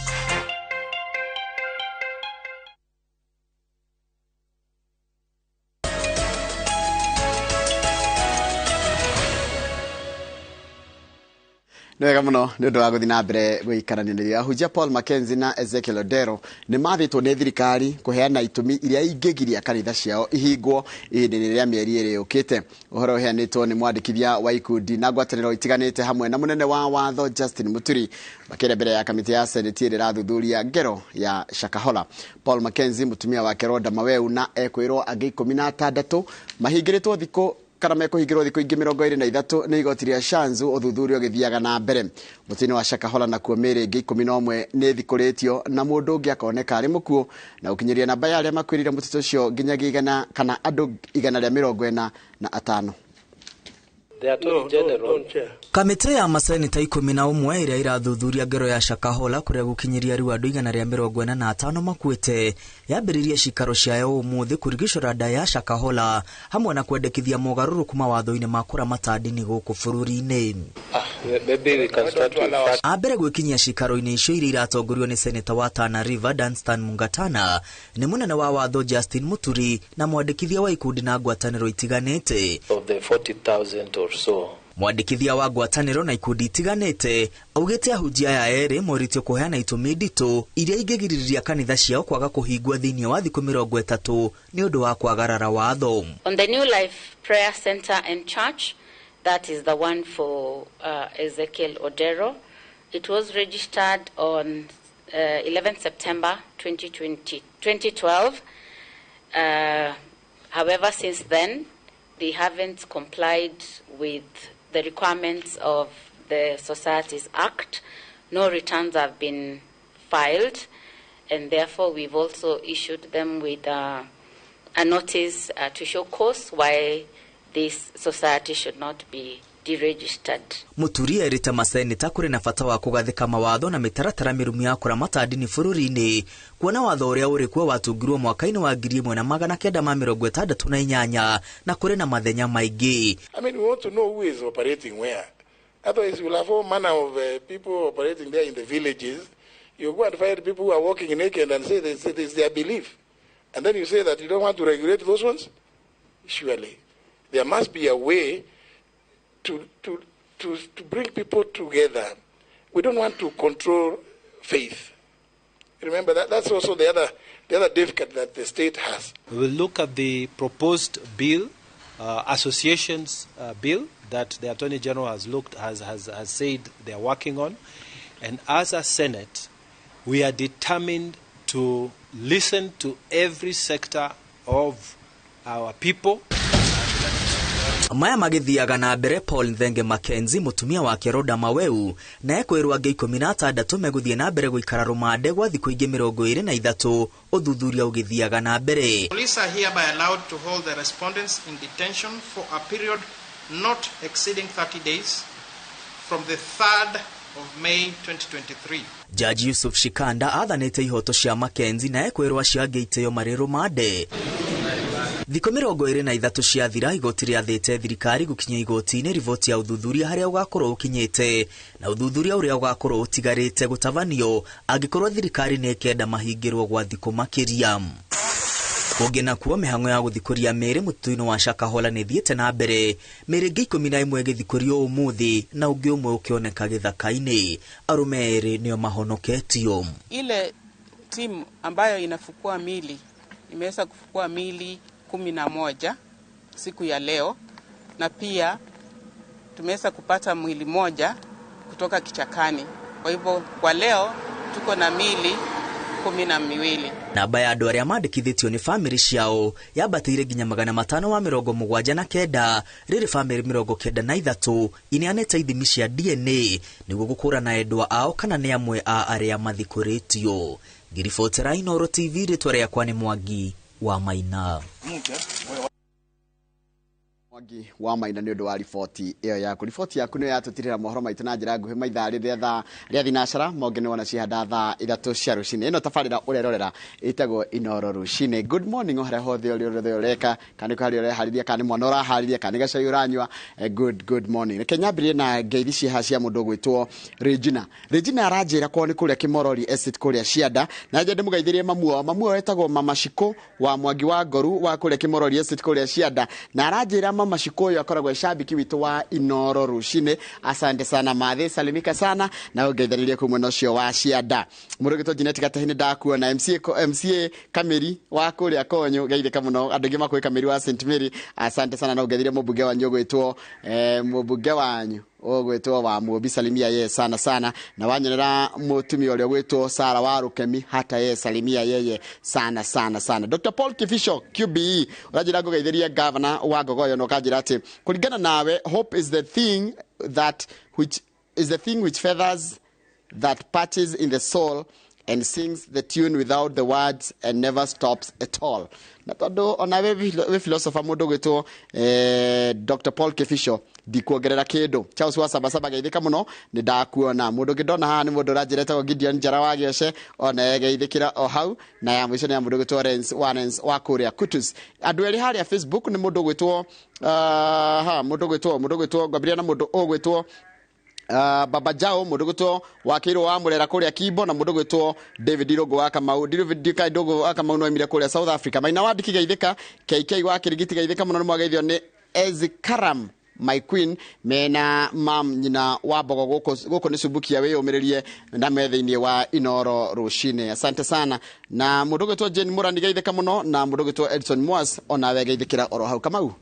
S2: Nwega muno nĩ ũndũ wa gũthiĩ na mbere gũikaranĩria. Ahunjia Paul Mackenzie na Ezekiel Odero nĩ mathĩtwo nĩ thirikari kũheana itũmi iria ingĩgiria kanitha ciao ihingwo ihinda-inĩ rĩa mĩeri ĩrĩ yũkĩte. Ũhoro ũheanĩtwo nĩ mwandĩkithia wa ikundi na ngwatanĩro itiganĩte hamwe na mũnene wa watho Justin Muturi makĩrĩa mbere ya kamĩtĩ ya Senate ĩrĩa ĩrathuthuria ngero ya Shakahola. Paul Mackenzie mũtumia wake Rhoda Maweu na ekwĩrwo angĩ 16 mahingĩrĩtwo thikũ kana mekũhingĩrwo thikũ ingĩ 23 nĩ igoti rĩa Shanzu ũthuthuria ũgĩthiaga na mbere. Mũtino wa Shakahola nakuo mĩĩrĩ ĩngĩ 11 nĩ thikũrĩtio na mũndũ ũngĩ akoneka arĩ mũkuũ na gũkinyĩria namba ya arĩa makwĩrire mũtino ũcio nginyagia 100 kana andũ 145.
S20: Kamĩtĩ ya maseneta 11 ĩrĩa irathuthuria ngero ya Shakahola kũrĩa gũkinyĩria rĩu andũ 145 makuĩte yambĩrĩirie cikaro ciayo ũmũthĩ kũrigicũra nda ya Shakahola hamwe na kwendekithia mogarũrũku mawatho-inĩ ma kũramata ndini gũkũ bũrũri-inĩ. Ambere gwĩkinyia cikaro-inĩ icio iria iratongorio nĩ seneta wa Tana River Danstan Mungatana nĩ mũnene wa watho Justin Muturi na mwandĩkithia wa ikundi na ngwatanĩro itiganĩte. Mwandĩkithia wa ngwatanĩro na ikundi itiganĩte augĩte ahunjia aya erĩ moritio kũheana itũmi nditũ iria ingĩgirĩrĩria kanitha ciao kwaga kũhingwo thĩinĩ wa thikũ 30 nĩ ũndũ wa kwagarara watho.
S21: On the New Life Prayer Center and Church, that is the one for Ezekiel Odero, it was registered on 11 September 2012. However, since then, they haven't complied with the requirements of the Societies Act. No returns have been filed, and therefore we've also issued them with a notice to show cause why this society should not be deregistered.
S20: Muturi erĩte maseneta kũrĩ na bata wa kũgathĩka mawatho na mĩtaratara mĩrũmu ya kũramata ndini bũrũri-inĩ kuona watho ũrĩa ũrĩ kuo watungirwo mwaka-inĩ wa 1968 na kũrĩ na mathenya maingĩ.
S22: I mean, we want to know who is operating where. Otherwise, you will have all manner of people operating there in the villages. You go and find people who are walking naked and say it is their belief. And then you say that you don't want to regulate those ones? Surely. There must be a way to bring people together. We don't want to control faith. Remember that's also the other difficulty that the state has.
S23: We will look at the proposed bill, associations bill that the Attorney General has said they are working on, and as a Senate, we are determined to listen to every sector of our people.
S20: Maya magĩthiaga na mbere Paul Thenge Mackenzie mũtumia wake Rhoda Maweu na ekwĩrwo angĩ 16 megũthiĩ na mbere gũikara rũmande gwa thikũ ingĩ 23 ũthuthuria ũgĩthiaga na mbere.
S24: Police are hereby allowed to hold the respondents in detention for a period not exceeding 30 days from the 3rd of May 2023.
S20: Judge Yusuf Shikanda athanĩte ihoto cia Mackenzie na ekwĩrwo acio angĩ iteo marĩ rũmande. Thikũ 23 ciathira igoti rĩathĩte thirikari gũkinyia igoti-inĩ riboti ya ũthuthuria harĩa ũgakorwo ũkinyĩte na ũthuthuria ũrĩa ũgakorwo ũtigarĩte gũtabanio angĩkorwo thirikari nĩ ĩkenda mahingĩrwo gwa thikũ makĩria. Kũngĩ nakuo mĩhang'o ya gũthikũria mĩĩrĩ mũtino wa Shakahola nĩ thiĩte na mbere, mĩĩrĩ ĩngĩ 11 ĩgĩthikũrio ũmũthĩ na ũngĩ ũmwe ũkĩoneka gĩthaka-inĩ. Arũme erĩ nĩo mahonoketio.
S25: Ile timu ambayo inafukua mili imeweza kufukua mili 11 siku ya leo, na pia tumeweza kupata mwili moja kutoka kichakani. Kwa hivyo kwa leo tuko na mili 12.
S20: Namba ya andũ arĩa mandĩkithĩtio nĩ famĩlĩ ciao yambatĩire nginya 579 rĩrĩ famĩlĩ 93 ineanĩte ithimi cia DNA nĩguo gũkũrana endwa ao kana nĩ amwe a arĩa mathikũrĩtio. Ngiribotera iNooro TV rĩtwa rĩakwa nĩ Mwangi wa Maina.
S2: Mwangi wa Maina nĩ ũndũ wa riboti ĩyo yaku. Riboti yaku nĩ yatũtirĩra mohoro maitũ na njĩra nguhĩ maithaa rĩa thinacara monge nĩ wona cihanda thaa 3 cia rũcinĩ. Ĩno tabarĩra ũrerorera ĩtagwo iNooro Rũciinĩ. Good morning ũrĩa hothe ũreka kana kari ũreharĩria kana mwana ũraharĩria kana gacai ũranyua. Good morning. Reke nyambĩrĩrie na ngeithi ciĩha cia mũndũ gwĩtwo Regina aranjĩra kwa nĩ kũrĩa Kimorori Estate kũrĩa Cianda na njende mũgeithĩrie mamuo wetagwo Mama Shiko wa Mwangi wa Ngoru wa kũrĩa Kimorori Estate kũrĩa Cianda na aranjĩra Mashikoyo akoragwo shabiki witu wa iNooro Rũciinĩ. Asante sana Mathe, salimika sana na ugeithanirie kumwe nocio wa cianda. Mũrũgĩtwo Jeanette Gatahini ndakuona MCA Kameri wa kũrĩa Konyo geithĩka mũno andũ angĩ makwĩ Kameri wa St Mary. Asante sana na ugeithire mũmbunge wanyu gwĩtwo mũmbunge wanyu ogwetwo wa Mũmbi, salimia yeye sana na wanyonera mũtumia ũrĩa gwĩtwo Sara wa Rũkemi, hata yeye salimia yeye sana. Dr. Paul Kifisho QBE urajira ngogeithĩria governor wa Gogoyo no kanjira ati kuringana nawe, hope is the thing which feathers that patches in the soul and sings the tune without the words and never stops at all. Na tondu ona we philosopher mundu gwitwo Dr. Paul Kifisho ndikuongerera kindu. Charles wa Sabasaba geithika muno ni ndakuona mundu ngidona haha ni mundu ranjirete Gideon Njara wa Gioshe ona geithikira o hau na ya mwisho ni ya mundu gwitwo Rens wa Kuria Kutus. Andu eri haria Facebook ni mundu gwitwo mundu gwitwo Gabriel na mundu ogwitwo Baba Jao mundu gwitwo Wakiro wa Murera kuria Kibo na mundu gwitwo David Irogo wa Kamau. David Irogo wa Kamau no emire kuria South Africa. Maina wandiki geithika KK wa Kirigiti geithika muno mwageithio ni Ezikaram my queen mena mam nyina wa Bogo goko ni subukia we umiririe na methe-ini wa iNooro Rũciinĩ. Asante sana na mundu gwitwo Jane Murani geithika muno na mundu gwitwo Edson Mwas ona we geithikira oro hau. Kamau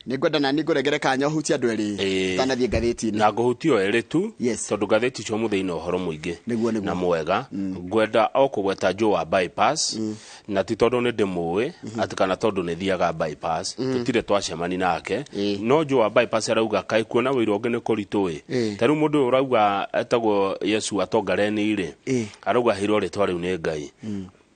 S2: nigwenda na niguregere kanya hutia andu eri tanathie gatheti-ini
S1: na nguhutio eri tu tondu gatheti cio muthei no horo muingi na mwega ngwenda o kugweta jo wa bypass na ti tondu ni ndimui ati kana tondu ni thiaga bypass tutire twacemani nake no jo wa bypass arauga kai kuona wiro ngi ni kuritui taru mundu urauga etagwo Yesu atongareni ri arauga hiro ritwa riu ni Ngai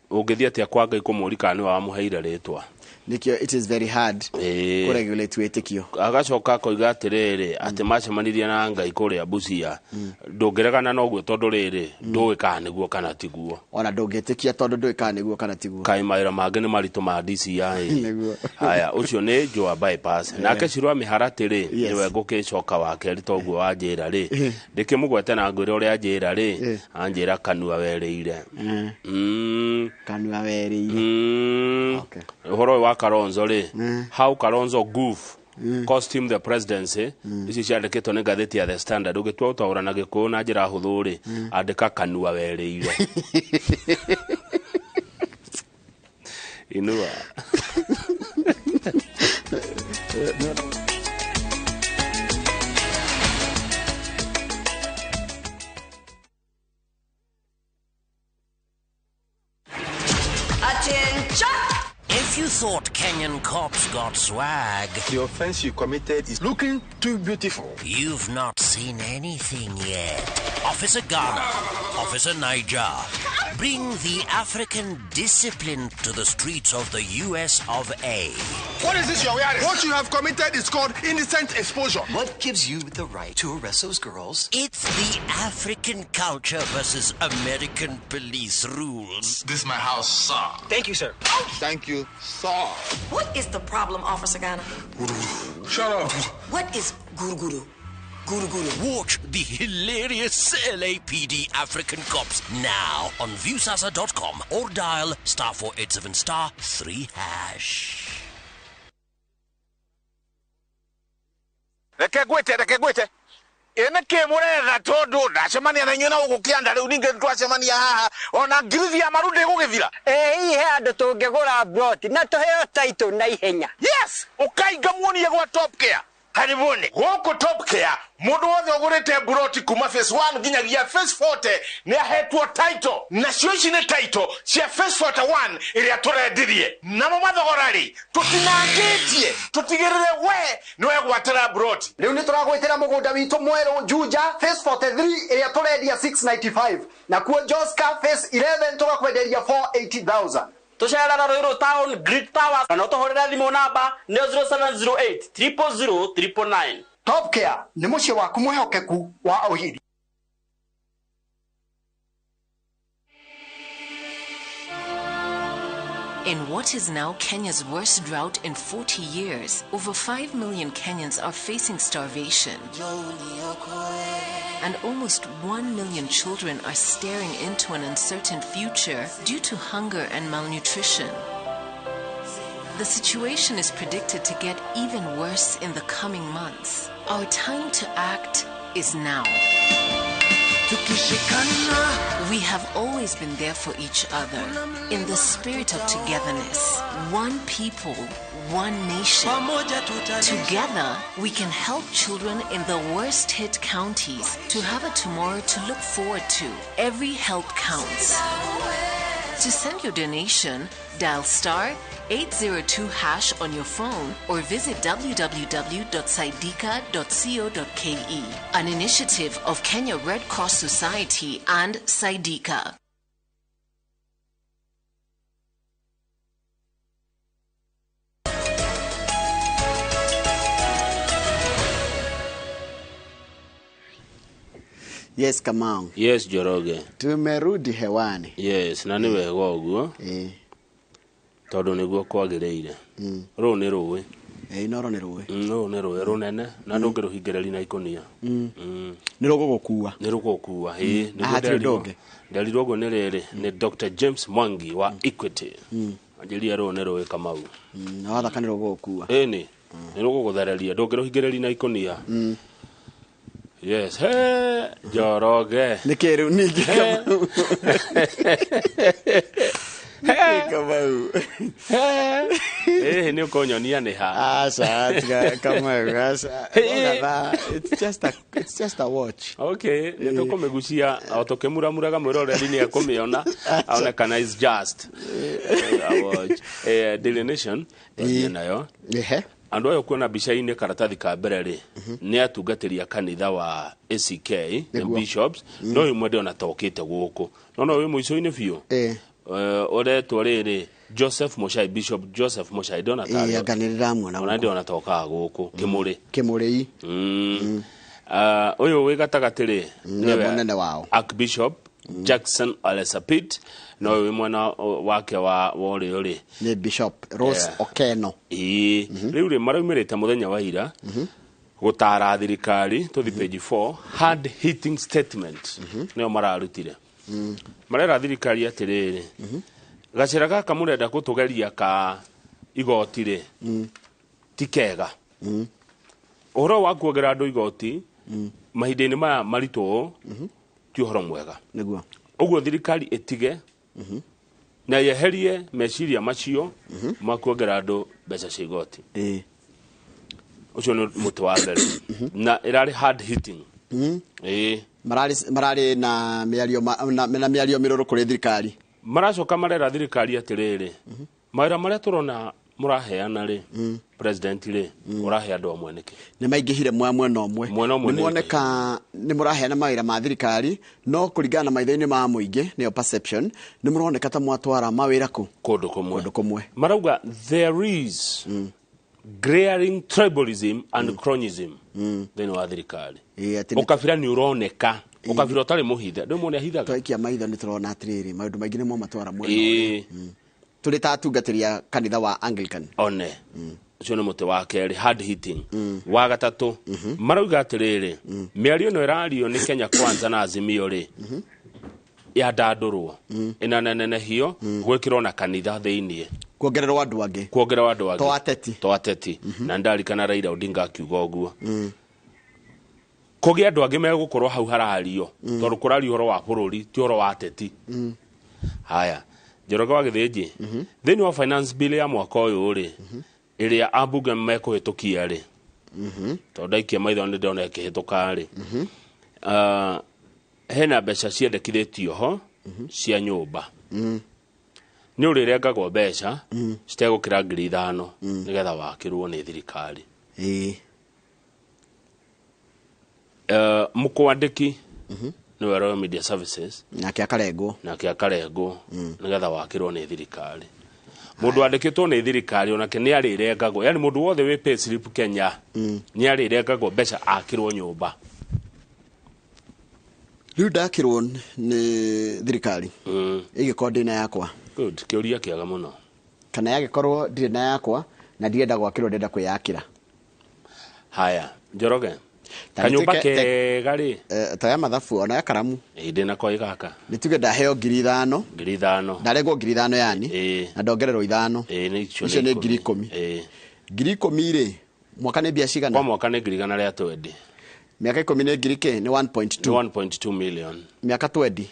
S1: ungithia ati kwa Ngai kumurika ni wa muheire ritwa nikio it is very hard kuregulate wetikio agacoka koiga atiriri ati macemanirie na Ngai kuria Busia ndungeregana noguo tondu riri nduika niguo kana tiguo ona ndungetikia tondu nduika niguo kana tiguo kai maira mangi ni maritu ma DCI niguo haya ucio ni Joa bypass nake Cirwa Miharatiri niwe ngukicoka wake ritoguo wa njira ri ndikimugwete na ngwire uria njira ri anjira kanua wereire kanua wereire okay horo wa Kalonzo ri how Kalonzo goof cost him the presidency ici ciandikitwo ni gatheti ya The Standard ugitwa utaura na gikuyu na njira huthu ri andika kanua wereire inua
S3: If you thought Kenyan cops got swag,
S4: the offense you committed is looking too beautiful.
S3: You've not seen anything yet. Officer Ghana, Officer Niger, bring the African discipline to the streets of the US of A.
S4: What is this you're wearing? What you have committed is called indecent exposure.
S5: What gives you the right to arrest those girls?
S3: It's the African culture versus American police rules.
S4: This is my house, sir.
S5: Thank you, sir.
S4: Thank you, sir.
S6: What is the problem, Officer Ghana?
S4: Shut up.
S6: What is guru?
S3: Watch the hilarious LAPD African Cops now on viewsasa.com or dial *487 *3#.
S4: Reke gwete. Ene ke muretha tondu ndacemania na inyuĩ na ũgũkĩanda rĩu ningĩ twacemania haha ona ngirithi ya maru ndĩgũgĩthira
S6: hihi andũ tũngĩgũra broti na tũheo title na ihenya.
S4: Yes, ũkainga muonie gwa Top Care. Karibuni gũkũ Top Care mundu wothe ũgũrĩte broti kuma phase 1 nginyagia phase 40 nĩ ahetwo title na cio ici nĩ title cia phase 41 iria tũrendirie namo mathogora rĩ tũtinangĩtie tũtigĩrĩre we nĩwe gwatĩra broti
S6: rĩu nĩ tũragwĩtĩra mũgũnda witũ mwerũ Juja phase 43 iria tũrendia 695 na kuo Joska phase 11 tũgakwenderia 480,000.
S26: Tushara Royal Town Grid Towers na ũtũhũrĩre thimũ namba 0708 000 999.
S6: Top Care nĩ mũciĩ waku mwĩhokeku wa ũhiri.
S27: In what is now Kenya's worst drought in 40 years, over 5 million Kenyans are facing starvation. And almost 1 million children are staring into an uncertain future due to hunger and malnutrition. the situation is predicted to get even worse in the coming months. Our time to act is now. We have always been there for each other in the spirit of togetherness. One people, one nation. Together, we can help children in the worst hit counties to have a tomorrow to look forward to. Every help counts. To send your donation, dial *802# on your phone or visit www.saidika.co.ke. An initiative of Kenya Red Cross Society and Saidika.
S2: Yes, Kamau.
S1: Yes, Joroge.
S2: Tumerudi hewani.
S1: Yes, na ni wega uguo. Tondu niguo kwagiriire. Ru ni ruwi.
S2: iNooro ni ruwi.
S1: Ru ni ruwi runene na ndungiruhingireria na ikonia.
S2: Ni rugugukua.
S1: Ni rugugukua. Nderirwo uguo ni riri ni Dr. James Mwangi wa Equity. Anjiria ru ni ruwi Kamau.
S2: Na wathaka ni rugugukua.
S1: Ni ruguguthereria ndungiruhingireria na ikonia. Yes, Joroge.
S2: Nikiru niki Kamau.
S1: Ni ukonyonia ni ha.
S2: Kamau, it's just a watch.
S1: Okay, nitukumegucia autokemuramuraga mwiroreri ni akumiona aonekana is just a watch. Daily Nation nayo. Andu ayo kuona bica-ini karatathi ka mbere ri ni atungatiria kanitha wa ACK the bishops no imwe ndi ona tokite guku no wi muico-ini biu uretwo riri Joseph Muchai, Bishop Joseph Muchai ndona ta
S2: nganirira muona
S1: ona ndi ona toka guku
S2: kimuri
S1: uyu wi gatagati
S2: ni munene wao
S1: Archbishop Jackson Alesapit no wi mwana wake wa wori uri
S2: ni Bishop Rose Okeno
S1: riu ri maraumirite muthenya wa ira gutara thirikari tuthi page 4 hard hitting statement neo mararutire marera thirikari atiriri gacira gaka murenda gutugeria ka igoti ri tikega uhoro wa kuogera andu igoti mahinda-ini maya maritu ti uhoro mwega
S2: niguo
S1: uguo thirikari itige na yeherie meciria macio makuongera andu mbeca cia igoti ucio ni muti wa mbere na irari hard hitting
S2: marari na miario miruru kuri thirikari
S1: maracoka marera thirikari atiriri mawira maria turona muraheana ri president ri urahe andu amwe niki
S2: ni maingihire mwena umwe ni muoneka ni muraheana mawira ma thirikari no kuringana na maitho-ini ma muingi niyo perception ni muroneka ta mwatwara mawira
S1: kundu kumwe marauga there is glaring tribalism and cronyism thini wa thirikari ukabira ni uroneka ukabira utari muhitha ndu mone hithaga
S2: twaikia maitho ni turona atiriri maundu maingi ni mo matwara mwena tuli tatungatiria kanitha wa Anglican
S1: one ucio ni muti wa keri hard hitting wa gatatu marauga atiriri miario no irario ni Kenya Kwanza na Azimio ri ya ndandurwo inanene hiyo gwikirwo na kanitha thiini
S2: kuongererwo andu angi
S1: to ateti na ndarikana Raila Odinga akiuga uguo kugia andu angi megukorwo hau harario tondu kurario horo wa bururi ti horo wa ateti haya Joroge wa githiji thiini wa finance bill ya mwaka uyu ri iria ambunge mekuhitukia ri tondu aikia maitho ni ndona ikihituka ri hena mbeca ciendekithitio ho cia nyumba ni urirengagwo mbeca citegukira 5,000 nigetha wakirwo ni thirikari mukwandiki ni Royal Media Services
S2: nake akarengwo
S1: nigetha wakirwo ni thirikari mundu andikitwo ni thirikari onake ni arirengagwo yani mundu wothe wi pay slip Kenya ni arirengagwo mbeca akirwo nyumba
S2: riu ndakirwo ni thirikari igikorwo ndina yakwa
S1: good kiuria kiaga muno
S2: kana yagikorwo ndire na yakwa na ndirenda gwakirwo ndenda kwiyakira
S1: haya Joroge kanyumba kega ri
S2: toya mathabu ona ya karamu
S1: ndina koi gaka
S2: nituge ndaheo 5,000 ndarengwo 5,000 yani na ndongererwo 5 icio ni 10,000 10,000 ri mwaka ni mbia cigana
S1: kwa mwaka ni 100 ria 20
S2: miaka 10 ni ngirike ni
S1: 1.2 million
S2: miaka 20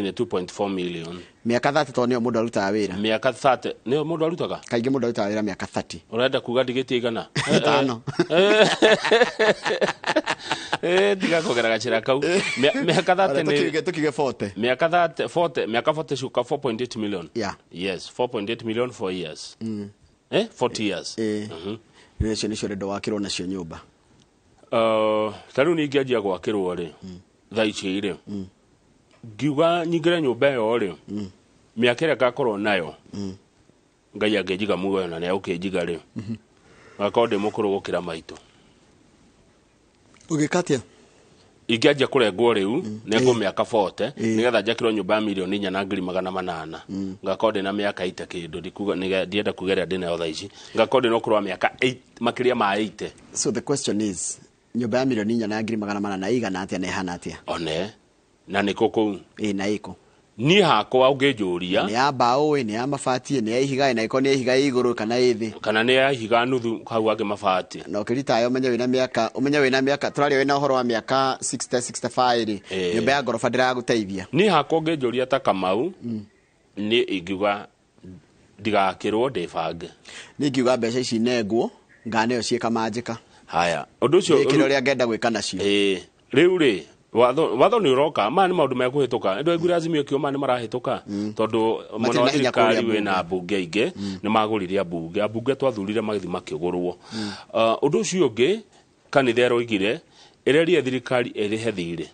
S1: ni 2.4 million
S2: miaka 30 to nio mundu arutaga wira
S1: miaka 30 nio mundu arutaga
S2: kaingi mundu arutaga wira miaka 30
S1: urenda kuga ndigiti igana
S2: 5
S1: diga kogera gachira kau miaka 30
S2: ni tukige 40
S1: miaka 40 shuka 4.8 million yes 4.8 million for years 40 years
S2: nicio nicio rendo wakirwo nacio nyumba
S1: taru ni ngianjia gwakirwo ri thaici ri ngiuga nyingire nyumba yo ri miaka ria ngakorwo nayo ngai angejiga muoyo na niaukinjiga ri ngakorwo mukuru gukira maitu
S2: ugikatia
S1: ingianjia kurengwo riu nengo miaka 40 nigetha njakirwo nyumba ya milioni 4,800 ngakorwo na miaka 8 kindu ndikuga ndienda kugeria ndina yo thaici ngakorwo no kurwa miaka 8 makiria ma 80
S2: so the question is nyumba ya milioni 4,800 na igana atia na ihana atia
S1: one na niko kuu
S2: na iko
S1: ni hakwa ungejuria
S2: ni ya bao ni ya mabati ni ya ihiga na iko ni ihiga iguru kana ithi
S1: kana ni ya ihiga nuthu hau age mabati
S2: na ukirita ayo umenya wina miaka turari wina uhoro wa miaka 60 65 nyumba ya gorofa ndiraguteithia
S1: ni hakwa ungejuria ta Kamau ni ingiuga ndigakirwo ndibange
S2: ni ingiuga mbeca ici negwo ngane yo cieka manjika
S1: haya undu ucio
S2: kiro ria ngenda gwika nacio
S1: riu ri watho ni uroka ma ni maundu mekuhituka ndo igura azimio kio ma ni marahituka tondu muno wa thirikari wina bunge inge ni maguriria bunge twathurire magithi makigurwo undu ucio ungi kanitha roigire ireria thirikari irihe thiri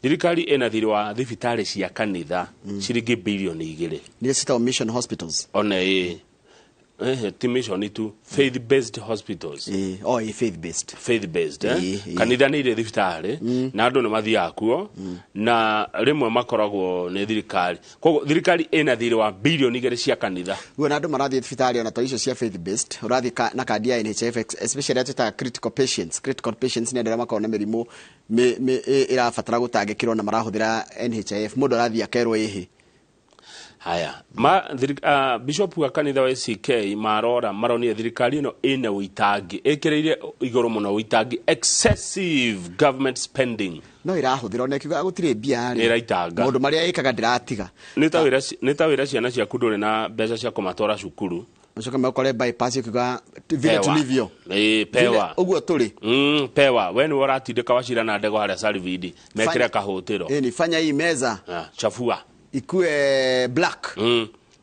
S1: thirikari ina thiri wa thibitari cia kanitha ciringi bilioni 2
S2: ni cita mission hospitals
S1: one mission to faith based hospitals faith based kanitha ni ire thibitari na andu ni mathia kuo na rimwe makoragwo ni thirikari koguo thirikari ina thiri wa bilioni 2 cia kanitha
S2: we na andu marathie thibitari ona to icio cia faith based urathi na kandi ya NHIF especially ata critical patients ni andira makona mirimu irabatara gutangikirwo na marahuthira NHIF mundu arathia kerwo ihi
S1: haya bishop wa kanitha wa CK maroni thirikari no ina witangi ekireire igoro muno witangi excessive government spending
S2: no irahuthira ona kiuga gutire mbia ri
S1: iraitanga
S2: mundu maria ikaga ndiratiga
S1: ni ta wira ciana cia kundure na mbeca cia kumatwara cukuru
S2: mucoka mekore bypass kiuga vile tulivyo
S1: pewa
S2: uguo tuli
S1: pewa we ni uratindika wacira na ndego haria Salvidi mekire kahutiro
S2: ni fanya hii meza
S1: chafua
S2: ikue black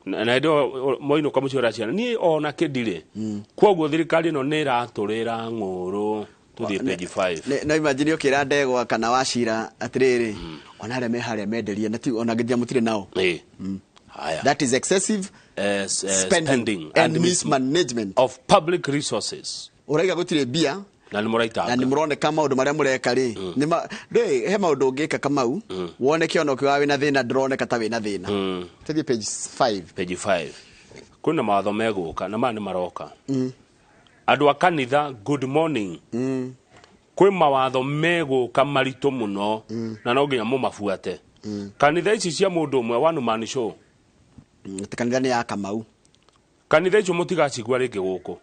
S1: na ndio moino kama ciora ciana ni ona kidire kwoguo thirikari no ni raturira nguru tuthie page 5
S2: na imagine ukira ndegwa kana wacira atiriri ona aria meharia menderia na ti ona nginya mutire nao
S1: haya
S2: that is excessive spending and mismanagement
S1: of public resources
S2: uraiga gutire bia
S1: na ni muraita
S2: na ni murone kama undu maria mureka ri ni he maundu ungika Kamau woneke ona ukiwa wina thina drone kata wina thina tethie page 5
S1: kuna mawatho meguka na mani maroka andu a kanitha good morning kwi mawatho meguka marito muno na no nginya mumafuate kanitha ici cia mundu umwe one man show
S2: kanitha ni ya Kamau
S1: kanitha icio mutigacigwa ringi guku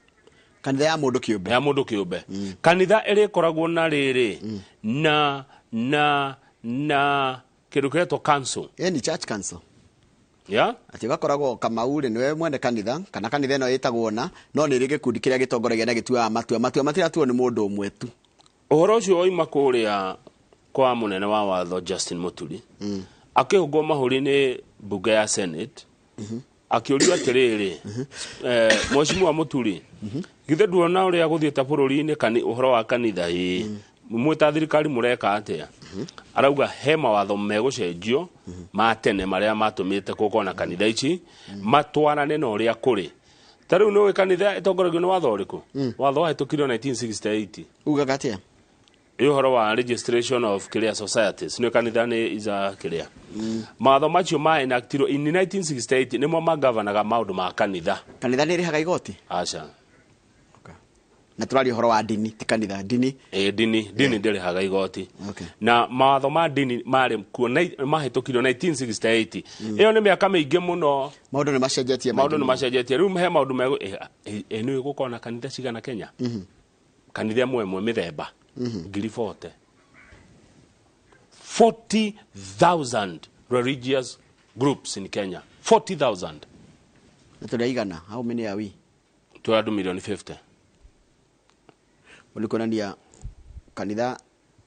S2: kanitha ya mundu kiumbe
S1: kanitha iri koragwo na riri na kindu kiretwo council
S2: ni church council
S1: ati
S2: gakoragwo Kamau ri niwe mwene kanitha kana kanitha ino yitagwo no ni ri gikundi kiria gitongoragia na gituaga matua matiratuo ni mundu umwe tu
S1: uhoro ucio oima kuria kwa munene wa watho Justin Muturi akihungwo mahuri ni bunge ya Senate akiuria atiriri mheshimiwa Muturi githe nduona uria guthieta bururi-ini kani uhoro wa kanitha mwita thirikari mureka atia arauga he mawatho megucenjio ma tene maria matumite gukona kanitha ici matwarane na uria kuri tariu no kanitha itongoragio ni watho uriku watho wa hitukirwo 1968
S2: uga gatia
S1: uhoro wa registration of clear societies ni kanitha ni iza clear mawatho macio ma enactirwo in 1968 nimo magavanaga maundu ma kanitha
S2: ni rihaga igoti
S1: acha
S2: na tũrari horo wa dini ti kanitha dini
S1: dini ndĩrĩhaga igoti na mawatho ma dini marĩ kuo mahĩtũkirio 1968 ĩyo nĩ mĩaka mĩingĩ mũno
S2: maũndũ nĩ macenjetie
S1: rĩu he maũndũ mego nĩ gũkorwo na kanitha cigana Kenya kanitha ĩmwe mĩthemba ngiri 40,000 religious groups in Kenya 40,000
S2: tũraigana how many are we
S1: tũrandu milioni 50
S2: ulikonania kanitha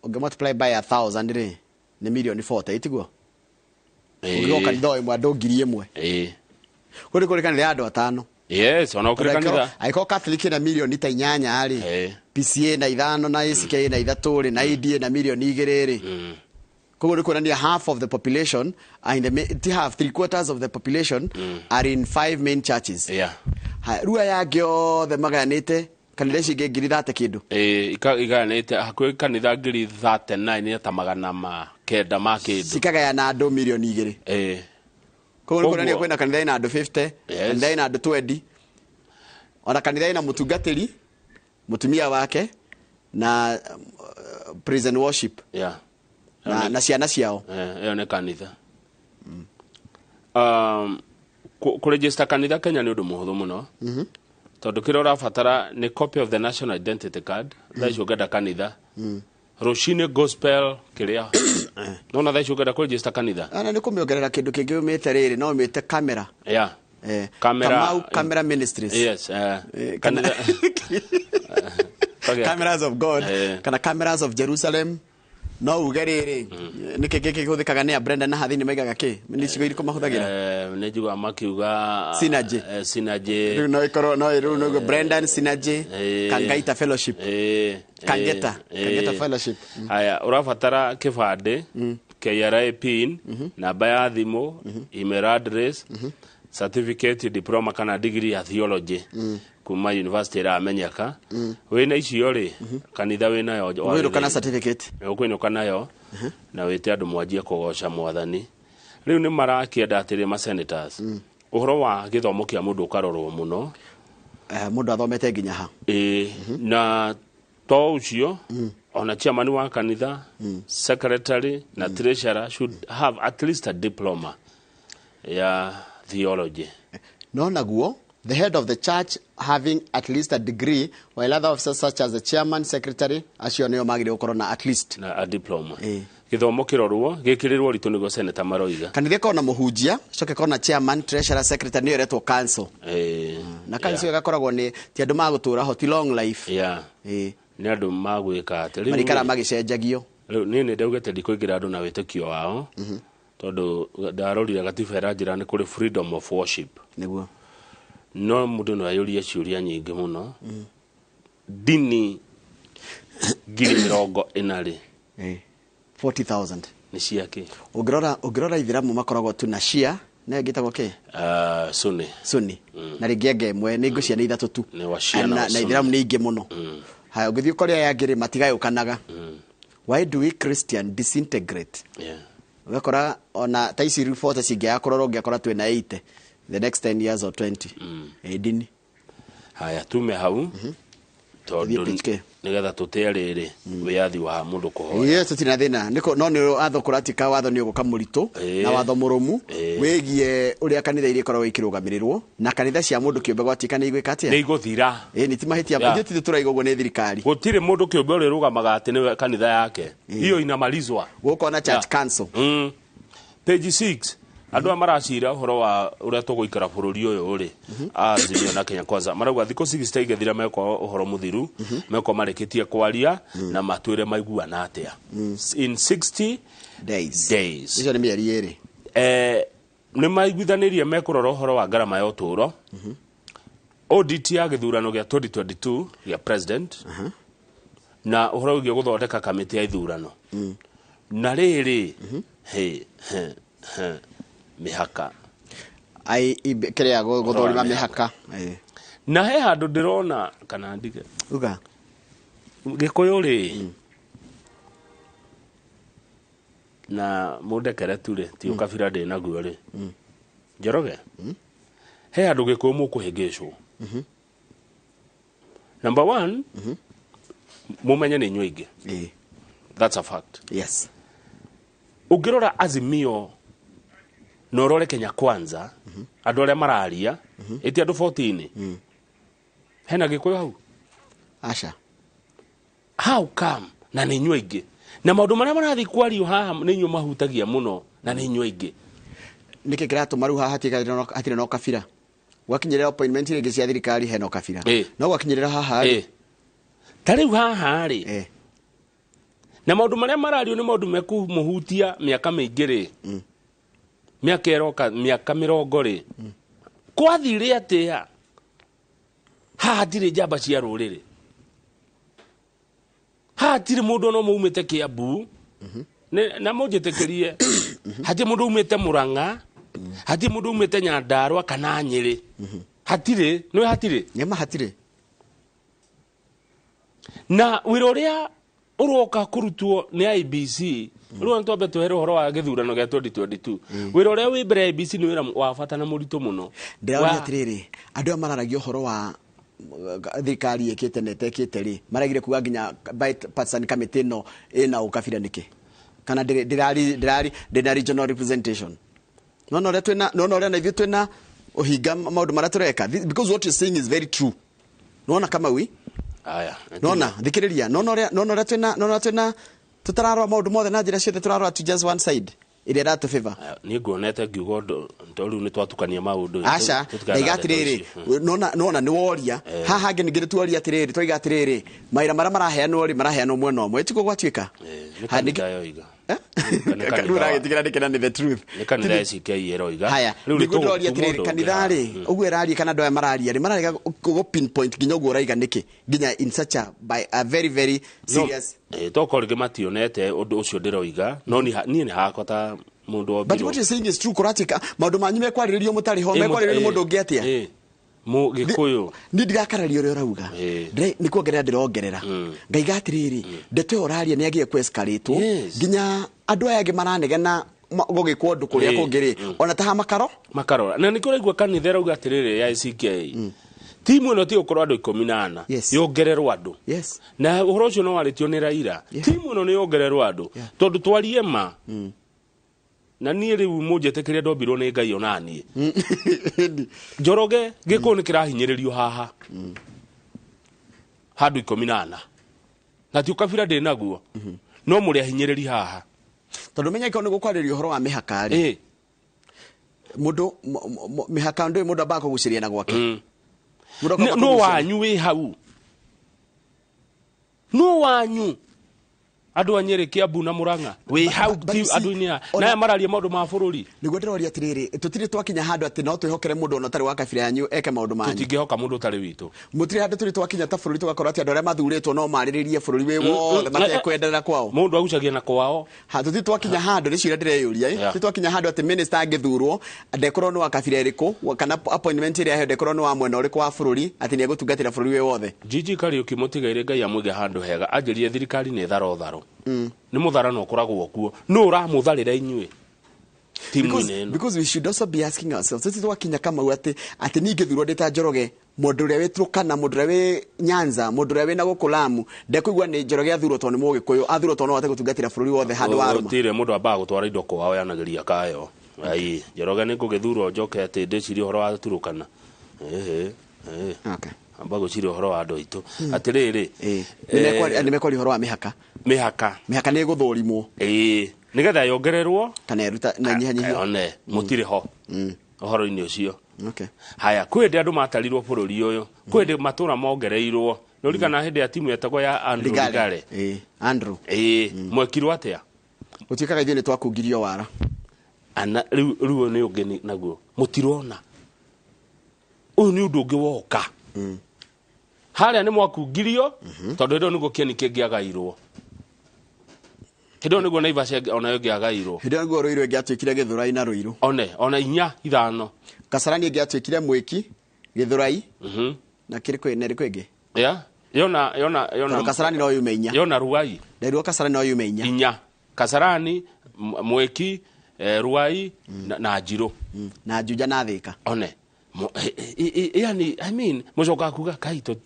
S2: ungemultiply by 1,000 rĩ ni milioni 40 itiguo ugio kanitha imwe andu ngiri imwe kuri kanitha ya andu atano
S1: yes ona ukuri kanitha
S2: aiko Catholic na milioni ta 8 rĩ PCA na 5 na ACK na 3 rĩ na EDA na milioni 2 rĩ Kwa hiyo half of the population are in the have 3/4 of the population are in 5 main churches.
S1: Yeah.
S2: Rua ya gyo the maganete kanitha cinge ngiri 30 kindu.
S1: Iganete hakuhi kanitha ngiri 39 ta magana ma kenda ma kindu.
S2: Sikaga na andu milioni 2. Kwa hiyo kwenda kanitha ina andu 50, kanitha ina andu 20. Ona kanitha ina mutungatiri, mutumia wake na praise and worship.
S1: Yeah.
S2: Na ciana ciao
S1: eyo ne kanitha kuregister kanitha Kenya ni undu muhuthu muno tondu kira urabatara ni copy of the national identity card thaicio ngenda kanitha Rũciinĩ gospel kiria nona thaicio ngenda kuregister kanitha
S2: ana ni kumiongerera kindu kingi umite riri no umite camera camera ministries
S1: yes kanitha
S2: cameras of God kana cameras of Jerusalem no ugerere nikeke kihũthĩkaga nĩ Brenda na hathini maigaga ki ni cigo iriko mahũthagĩra
S1: nĩ njigua makiuga
S2: synergy no ikorwo no iru no Brenda synergy kangaita fellowship kangeta fellowship
S1: haya urabatara kibande KRA pin namba ya thimũ email address certificate diploma kana degree ya theology kuma university ra amenyeka wina icio ri kanitha wina yo
S2: wiro kana certificate
S1: ukwino kana yo na wite andu mwanjie kugoca mwathani riu ni marakienda atiri ma senators uhoro wa githomo kia mundu ukarorwo muno
S2: mundu athomete nginya ha
S1: na to ucio ona chairman wa kanitha secretary na treasurer should have at least a diploma ya theology
S2: no naguo the head of the church having at least a degree, while other officers such as the chairman, secretary, acio nio magire gukorwo na at least
S1: a diploma. Githomo kirorwo gikirirwo ritu nigo senator maroiga.
S2: Kanitha kona muhunjia, coke kona chairman, treasurer, secretary nio retwo council. Na council igakoragwo ni ti andu magutura hoti long life.
S1: Ni andu magwika atiri.
S2: Marikara magicenjagio.
S1: Riu nini ndaugete ndikuingira andu na witikio wao. Tondu ndarorire gatiba iranjira ni kuri freedom of worship.
S2: Niguo.
S1: No mundu no ayuria ciuria nyingi muno dini ngiri 40
S2: 40,000
S1: ni ciake
S2: ugirora ithiramu makoragwo tu na shia na ngitagwo ke sunni na ringi ngemwe ni ngucia ni ithatu tu na ithiramu ni ingi muno haya ugithio koria yangiri matigayukanaga why do we Christian disintegrate ugakora ona taisi report cingia yakorwo ngakora tu na 80 the next 10 years or 20 dini
S1: haya tume hau tondu nigetha tutea riri wiathi wa mundu kuhoya
S2: yes tutina thina niko no ni atho kuratika watho ni uguka muritu na watho murumu wigie uria kanitha iri korwo ikirugamirirwo na kanitha cia mundu kiumbe gwatika ni igwika atia
S1: ni iguthira
S2: ni ti mahitia ndi turaiga uguo ni thirikari
S1: gutire mundu kiumbe uri rugamaga ati ni kanitha yake hiyo inamalizwa
S2: guko na church council
S1: page 6 andu amaracira horo wa uria tuguikara bururi uyu uri azimio na Kenya kwanza marauga thiko 60 igethira meko uhoro muthiru meko mareketie kwaria na matwire maiguana atia in 60
S2: days
S1: icio
S2: ni mieri iri
S1: ni maiguithanirie mekurora uhoro wa ngarama ya uturo audit ya githurano gia 2022 ya president na uhoro ugie guthondeka kamiti ya ithurano na riri mihaka
S2: ai kiria guthorima mihaka
S1: na he handu ndirona kana ndige
S2: uga
S1: gikuyu ri na mundekere ture ti ukabira ndi naguo ri njoroge he handu gikuyu mukuhingicwo Number one, mumenye ni nyuige. That's a fact.
S2: Yes.
S1: Ungirora Azimio no rore Kenya Kwanza, andu aria mararia, eti andu 14. Hena gikuyu hau.
S2: Asha.
S1: How come? Na ni nyuige. Na maundu maria marathi kwario haha ni nyu mahutagia muno na ni nyuige.
S2: Niki kiratuma riu haha hatire no kabira. Wakinyirira appointment ringi cia thirikari heno kabira. No wakinyirira haha
S1: tariu haha ri. Na maundu maria marario ni maundu mekumuhutia miaka mingi ri. Miaka eroka miaka 20 ri. Kwathire atia? Haha dire njamba cia ruriri. Hatire mundu no muumite Kiambu. Na mujetekerie. Hatire mundu umite Murang'a. Hatire mundu umite Nyandarua kana Nyeri. Hatire, no hatire.
S2: Nyama hatire.
S1: Na wira uria uroka kurutwo ni IBC. Ruo ntwambe tuhere uhoro wa githurano gia 2022. Wira uria wi mbere IBC ni wira wa bata na murito muno.
S2: Ndiraona atiriri. Andu mararagia uhoro wa thirikari ikite nete ikite ri maragire kuga nginya bipartisan committee no ina ukabira niki kana ndira regional representation no no ria na ithu twina uhinga maundu maria tureka because what you saying is very true no kama wi
S1: aya
S2: no thikiriria no ria twina tutararwa maundu mothe na njira ciothe turarwa to just one side ile data favor
S1: ni nguonete ngiugo ndoriu ni twatukania maundu
S2: acha ndaigatiriri nona ni woria haha ngi ngire tuoria atiriri twiga atiriri maira mara maraheanwo ri maraheanwo mwena omwe tiko gwatuika
S1: handika yoiga
S2: kanura gitikira ndikena ni the truth
S1: ni kanitha CKI eroiga
S2: haya ni gutoria atiriri kanitha ri ugu erari kana ndo mararia ri marariga go pinpoint nginya ugu raiga niki nginya in such a by a very very serious
S1: toko rige mationete undu ucio ndiroiga no ni hakota mundu obiro
S2: but what you saying is true kuratika maundu manyu mekwaririo mutari ho mekwaririo mundu ngiatia
S1: mu gikuyu
S2: ni ndigakarario uri urauga ni kuongerera ndirongerera ngaiga atiriri ndeto oraria ni agie kwescalate nginya andu aya angi maranegena gugikwo ndu kuria kungiri ona taha makaro
S1: na ni kuraigwa kanitha rauga atiriri ya CK timu ino ti ukorwo andu 14 yongererwo andu na uhoro ucio no waritio ni Raila timu ino ni yongererwo andu tondu twarie ma na niĩ rĩu mũnjetekeria ndombirwo nĩ Ngai onanie Njoroge gĩkũ nĩ kĩrahinyĩrĩrio haha handũ 14 na ti ukabira ndĩ naguo no mũrĩ ahinyĩrĩri haha
S2: tondu menya iko nĩ gũkwarĩrio ũhoro wa mĩhaka rĩ mũndũ mĩhaka ndũ mũndũ amba kũgucĩria na gwake
S1: no wanyu wĩ hau no wanyu andu anyere Kiambu na Murang'a we how andu ni na mararia maundu ma bururi
S2: niguo ndiroria atiriri tutire twakinya handu ati no twihokere mundu ona tari wa kabira yanyu eke maundu manyu
S1: tutingihoka mundu tari witu
S2: mutire handu turi twakinya ta bururi tugakora ati andu aria mathuritwo no mariririe bururi we wothe matekwenderera kwao
S1: mundu agucagia na kwao
S2: ha tutire twakinya handu nicio ndireyuria tutire twakinya handu ati minister angithurwo ndekorwo no wa kabira iriku kana appointment iria he ndekorwo no wa mwena uriku wa bururi ati ni egutungatira bururi we wothe
S1: Gigi Kariuki mutigaire Ngai amwige handu hega anjirie thirikari ni tharo ni mutharano ukoragwo kuo no uramutharira inyue
S2: because we should also be asking ourselves sisi twakinya kama ati ninge thurwo ndita Njoroge mundu ria witrukana mundu ria wi Nyanza mundu ria wi na gukulamu ndekuigwa ni Njoroge athurwo to ni mugikuyu athurwo to no ate gutungatira bururi wothe handu waruma
S1: tire mundu amba gutwara indo kwao yanageria kayo ai Njoroge ni kugithurwo njoke ati ndiciri horo wa turukana
S2: okay
S1: amba guciri horo wa andu aitu atiriri
S2: nimekwari horo wa mihaka ni guthurimwo
S1: nigetha yongererwo
S2: kana eruta na nyihanyihi
S1: one mutire ho uhoro-ini ucio haya kwende andu matarirwo bururi uyu kwende matura mongereirwo nurikana hindi ya timu yetagwo ya Andrew Ligare
S2: Andrew
S1: mwekirwo atia
S2: utikaga ithini twakungirio wara
S1: ana riu ni ungeni naguo mutirona uyu ni undu ungi woka haria ni mwakungirio tondu ndo niguo kieni kingiagairwo hindo niguo Naivasha ona yongiagairwo
S2: hindo niguo Ruiru ngiatwikire Githurai na Ruiru
S1: ona 4 5
S2: Kasarani ngiatwikire Mwiki Githurai na kiriko ingi
S1: yona
S2: Kasarani no yume 4
S1: yona Ruai
S2: nderuo Kasarani no yume
S1: 4 Kasarani Mwiki Ruai na Njiro
S2: na Juja na Thika
S1: one yani I mean mucoka kuga kaito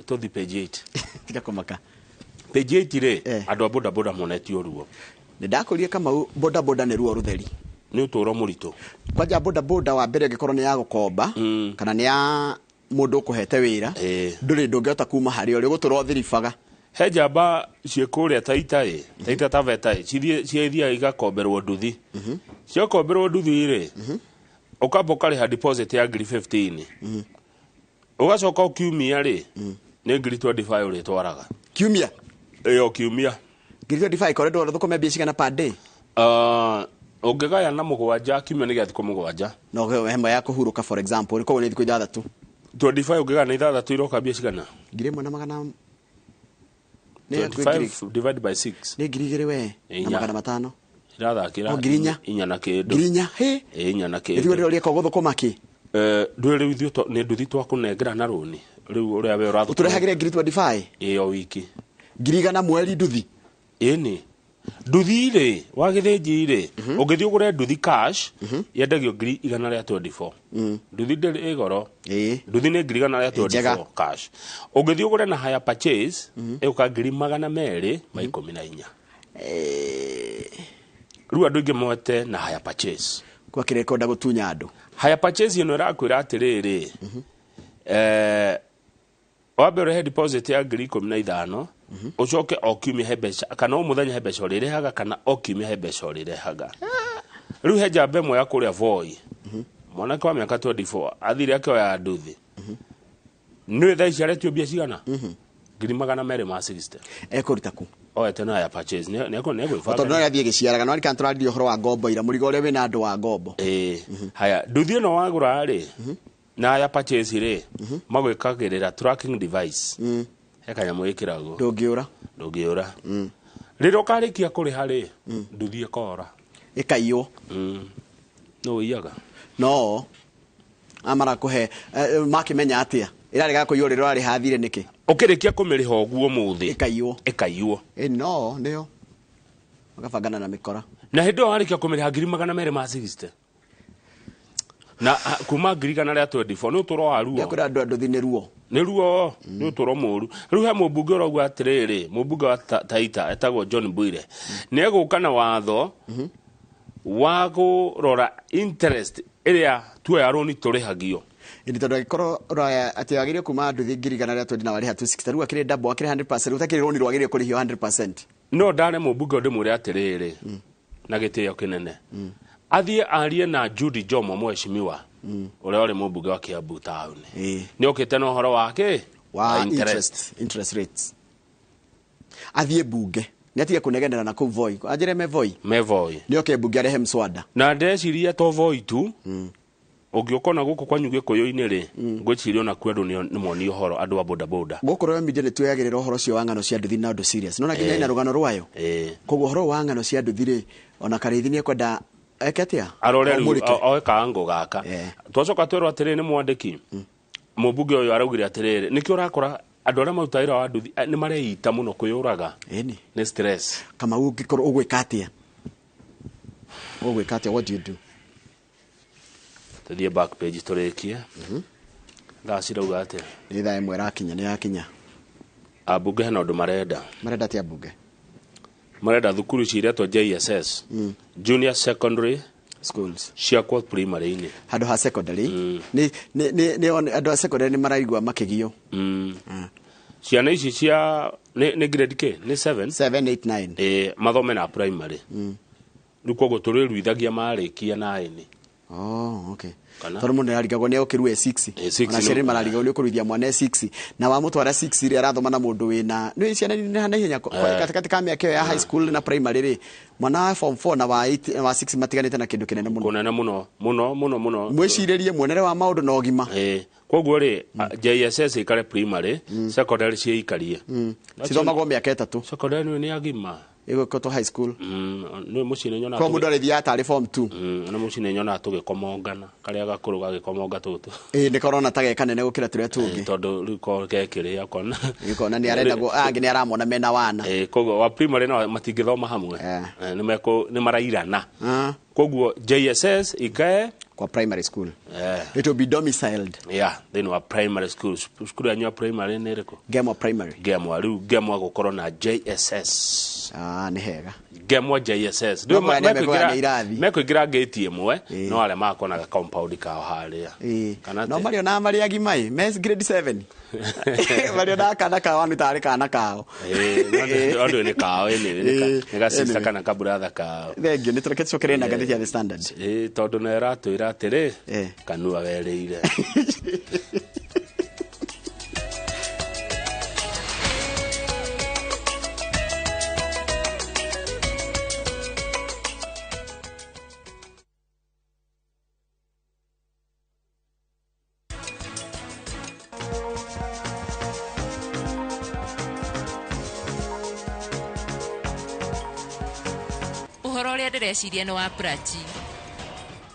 S1: Tothi page 8
S2: tiga kumaka
S1: page 8 ri andu a boda boda monetio ruo
S2: ndakurie kama boda boda ni ruo rutheri
S1: ni uturo murito
S2: kwanja boda boda wa mbere ngikorwo ni ya gukomba kana ni ya mundu kuhete wira nduri ndungihota kuma hari uri gutura thiribaga
S1: he njamba ciekuria taita taveta ciethia igakomberwo nduthi ciokomberwo nduthi ri ukamba ukariha deposit ya ngiri 15 ugacoka ukiumia ri ni ngiri 25 uri twaraga
S2: kiumia
S1: kiumia
S2: ngiri 25 kore ndo thukome mbia cigana per day
S1: ungigaya na mugwanja kiumia ni gya thikũ mugwanja
S2: no hema ya kuhuruka for example ko ni thikũ ithathatu
S1: 25 ungigaya na ithathatu iroka mbia cigana
S2: ngiri ĩmwe na magana
S1: 25 divided by 6
S2: ni ngiri igĩrĩ we na magana matano
S1: irathakira inya na kindu
S2: ngirinya
S1: inya na kindu
S2: ithuĩ rĩrĩa ko guthukuma ki
S1: ndwere ithuĩ nĩ nduthi twakunengera na rũni rĩu ũrĩa we ũrathu
S2: ũtũrehagĩre ngiri 25
S1: o wiki
S2: ngiri igana mweri nduthi
S1: ĩni nduthi rĩ wa gĩthĩnji rĩ ũngĩthiĩ ũgũre nduthi cash yendagio ngiri igana rĩa 24 nduthi ndĩrĩ goro nduthi nĩ ngiri igana rĩa 24 cash ũngĩthiĩ ũgũre na hire purchase ĩũka ngiri magana merĩ ma 14 rĩu andũ aingĩ moete na hire purchase
S2: kwa kĩrekonda gũtunya andũ
S1: hire purchase ĩno ĩrakwĩra atĩrĩrĩ wambe ũrehe deposit ya ngiri 15 ucoke o kiumia he mbeca kana o muthenya he mbeca ũrĩrehaga kana o kiumia he mbeca ũrĩrehaga rĩu he njamba ĩmwe ya kũrĩa Voi mwanake wa mĩaka 24 athire akĩoya nduthi nĩ thaa ici aretio mbia cigana ngiri magana merĩ ma 60
S2: ekũruta ku
S1: oete na ya purchase nĩ egwĩbanga
S2: tondũ no athiĩ gĩciaraga no arika tũraria ũhoro wa ngombo ira mũrigo ũrĩa wĩna andũ wa ngombo
S1: haya nduthi ĩno wagũra rĩ na ya purchase rĩ magwĩkagĩrĩra tracking device he kanyamũ gĩkĩragwo ndũngĩũra rĩrĩa ũkarĩkia kũrĩha rĩ nduthi ĩkora
S2: ĩkaiywo
S1: no ũiyaga
S2: no amara kuhe makimenya atia irarega kũiywo rĩrĩa ũrarĩha thire nĩkĩ
S1: ũkĩrĩkia kũmĩrĩha ũguo mũthĩ
S2: ĩkaiywo no nĩyo magabangana na mĩkora
S1: na hĩndĩ ĩyo warĩkia kũmĩrĩha ngiri magana merĩ ma 60 na kuma ngiri igana rĩa 24 nĩ ũtũro wa ruo
S2: yakũra andũ nduthi nĩ ruo
S1: nĩ ũtũro mũru rĩu he mũmbunge ũrauga atĩrĩrĩ mũmbunge wa Taita etagwo John Bwire nĩ egũka na watho wa kũrora interest ĩrĩa tuoya rũni tũrĩhagio
S2: ĩndĩ tondũ agĩkorwo atĩ wagĩrĩire kuma nduthi ngiri igana rĩa 20 na warĩha 260 rĩu akĩrĩ double akĩrĩ 100% ũtakĩrĩ rũni rwagĩrĩire kũrĩhio 100%
S1: no ndare mũmbunge ndĩmwĩre atĩrĩrĩ na gĩtĩo kĩnene athiĩ arie na Judy Jomo mheshimiwa ũrĩa ũrĩ mũmbunge wa Kiambu town nĩ okĩte na ũhoro wake
S2: wa interest rates athiĩ bunge nĩ atige kũnegenera na kũu Voi anjĩre me Voi nĩ oke bunge arehe mswada na
S1: ndeciria to Voi tu ũngĩũka na gũkũ kwanyu Gĩkũyũ-inĩ rĩ ngwĩciria ona kwendwo nĩ moni ũhoro andũ a boda boda
S2: gũkũ rwa media nĩ tuoyagĩrĩra ũhoro ũcio wa ng'ano cia nduthi na ũndũ serious nona nginya ina rũgano rwayo koguo ũhoro wa ng'ano cia nduthi rĩ ona Karĩithi nĩ ekwenda eketia
S1: arore oeka ango gaka twacoka twĩrwo atĩrĩrĩ nĩ mwandĩki mũmbunge ũyũ araugire atĩrĩrĩ nĩkĩo ũrakora andũ arĩa marutaga wĩra wa nduthi nĩ mareita mũno kwĩyũraga nĩ stress
S2: kama ũngĩkorwo ũgwĩka atĩa what do you do
S1: tũthiĩ back page tũrĩkie thaa cirauga atĩa
S2: nĩ thaa ĩmwe ĩrakinya nĩ yakinya
S1: ambunge hena ũndũ marenda
S2: atĩa ambunge
S1: marenda thukuru ici iretwo JSS junior secondary
S2: schools
S1: ciakwo primary-inĩ
S2: handũ ha secondary nĩ andũ a secondary nĩ maraigua makĩgio
S1: ciana ici cia nĩ grade K nĩ 7
S2: 8 9
S1: mathome na primary rĩu koguo tũrĩruithagia marĩkia na ĩni
S2: okay tondũ mũndũ ararigagwo nĩ okĩrue 6 ona ciana mararigagwo nĩ ũkũruithia mwana 6 na wa mũtwara 6 ĩrĩa arathoma na mũndũ wĩna nĩ ciana nĩ ihenya katikati ka mĩaka ya high school na primary rĩ mwana wa form 4 na wa 6 matiganĩte na kĩndũ kĩnene
S1: mũno
S2: mwĩcirĩrie muonere wa maũndũ na ũgima
S1: koguo rĩ JSS ikare primary secondary ciĩikarie
S2: cithomagwo mĩaka 3
S1: secondary nĩ agima
S2: ĩgũkotwo high school
S1: nĩ mũciĩ nyona
S2: kwa mũndũ arĩthiaga tarĩ form 2
S1: na mũciĩ nyona tũgĩkomongana karĩa gakũrũ gagĩkomonga tũtũ
S2: nĩ korona ta gekanene gũkĩra tũrĩa tũngĩ
S1: tondũ rĩu gekĩrĩa
S2: kona nĩ arendagwo angĩ nĩ aramona mena wana
S1: koguo wa primary na matingĩthoma hamwe nĩ marairana koguo JSS ikae
S2: kwa primary school It will be domiciled.
S1: Yeah, then wa primary school. School ya primary ni riko.
S2: Gemwa primary.
S1: Gemwa riu gemwa gukorwo na JSS.
S2: Ni hega.
S1: Gemwa JSS.
S2: Ndio
S1: mekuigira gate imwe no ale makona ga compound kao haria.
S2: Kana no Mario na Maria gimai mes grade 7. Mario na kana kao ni tare kana kao.
S1: Ndio ni kao ni ga sister kana ka brother kao.
S2: Thengio ni turekete cokere na gatheti ya The Standard.
S1: Tondu na ratwira atiri kanua wereire.
S7: Uhoro uria ndireciria ni wa Prachi.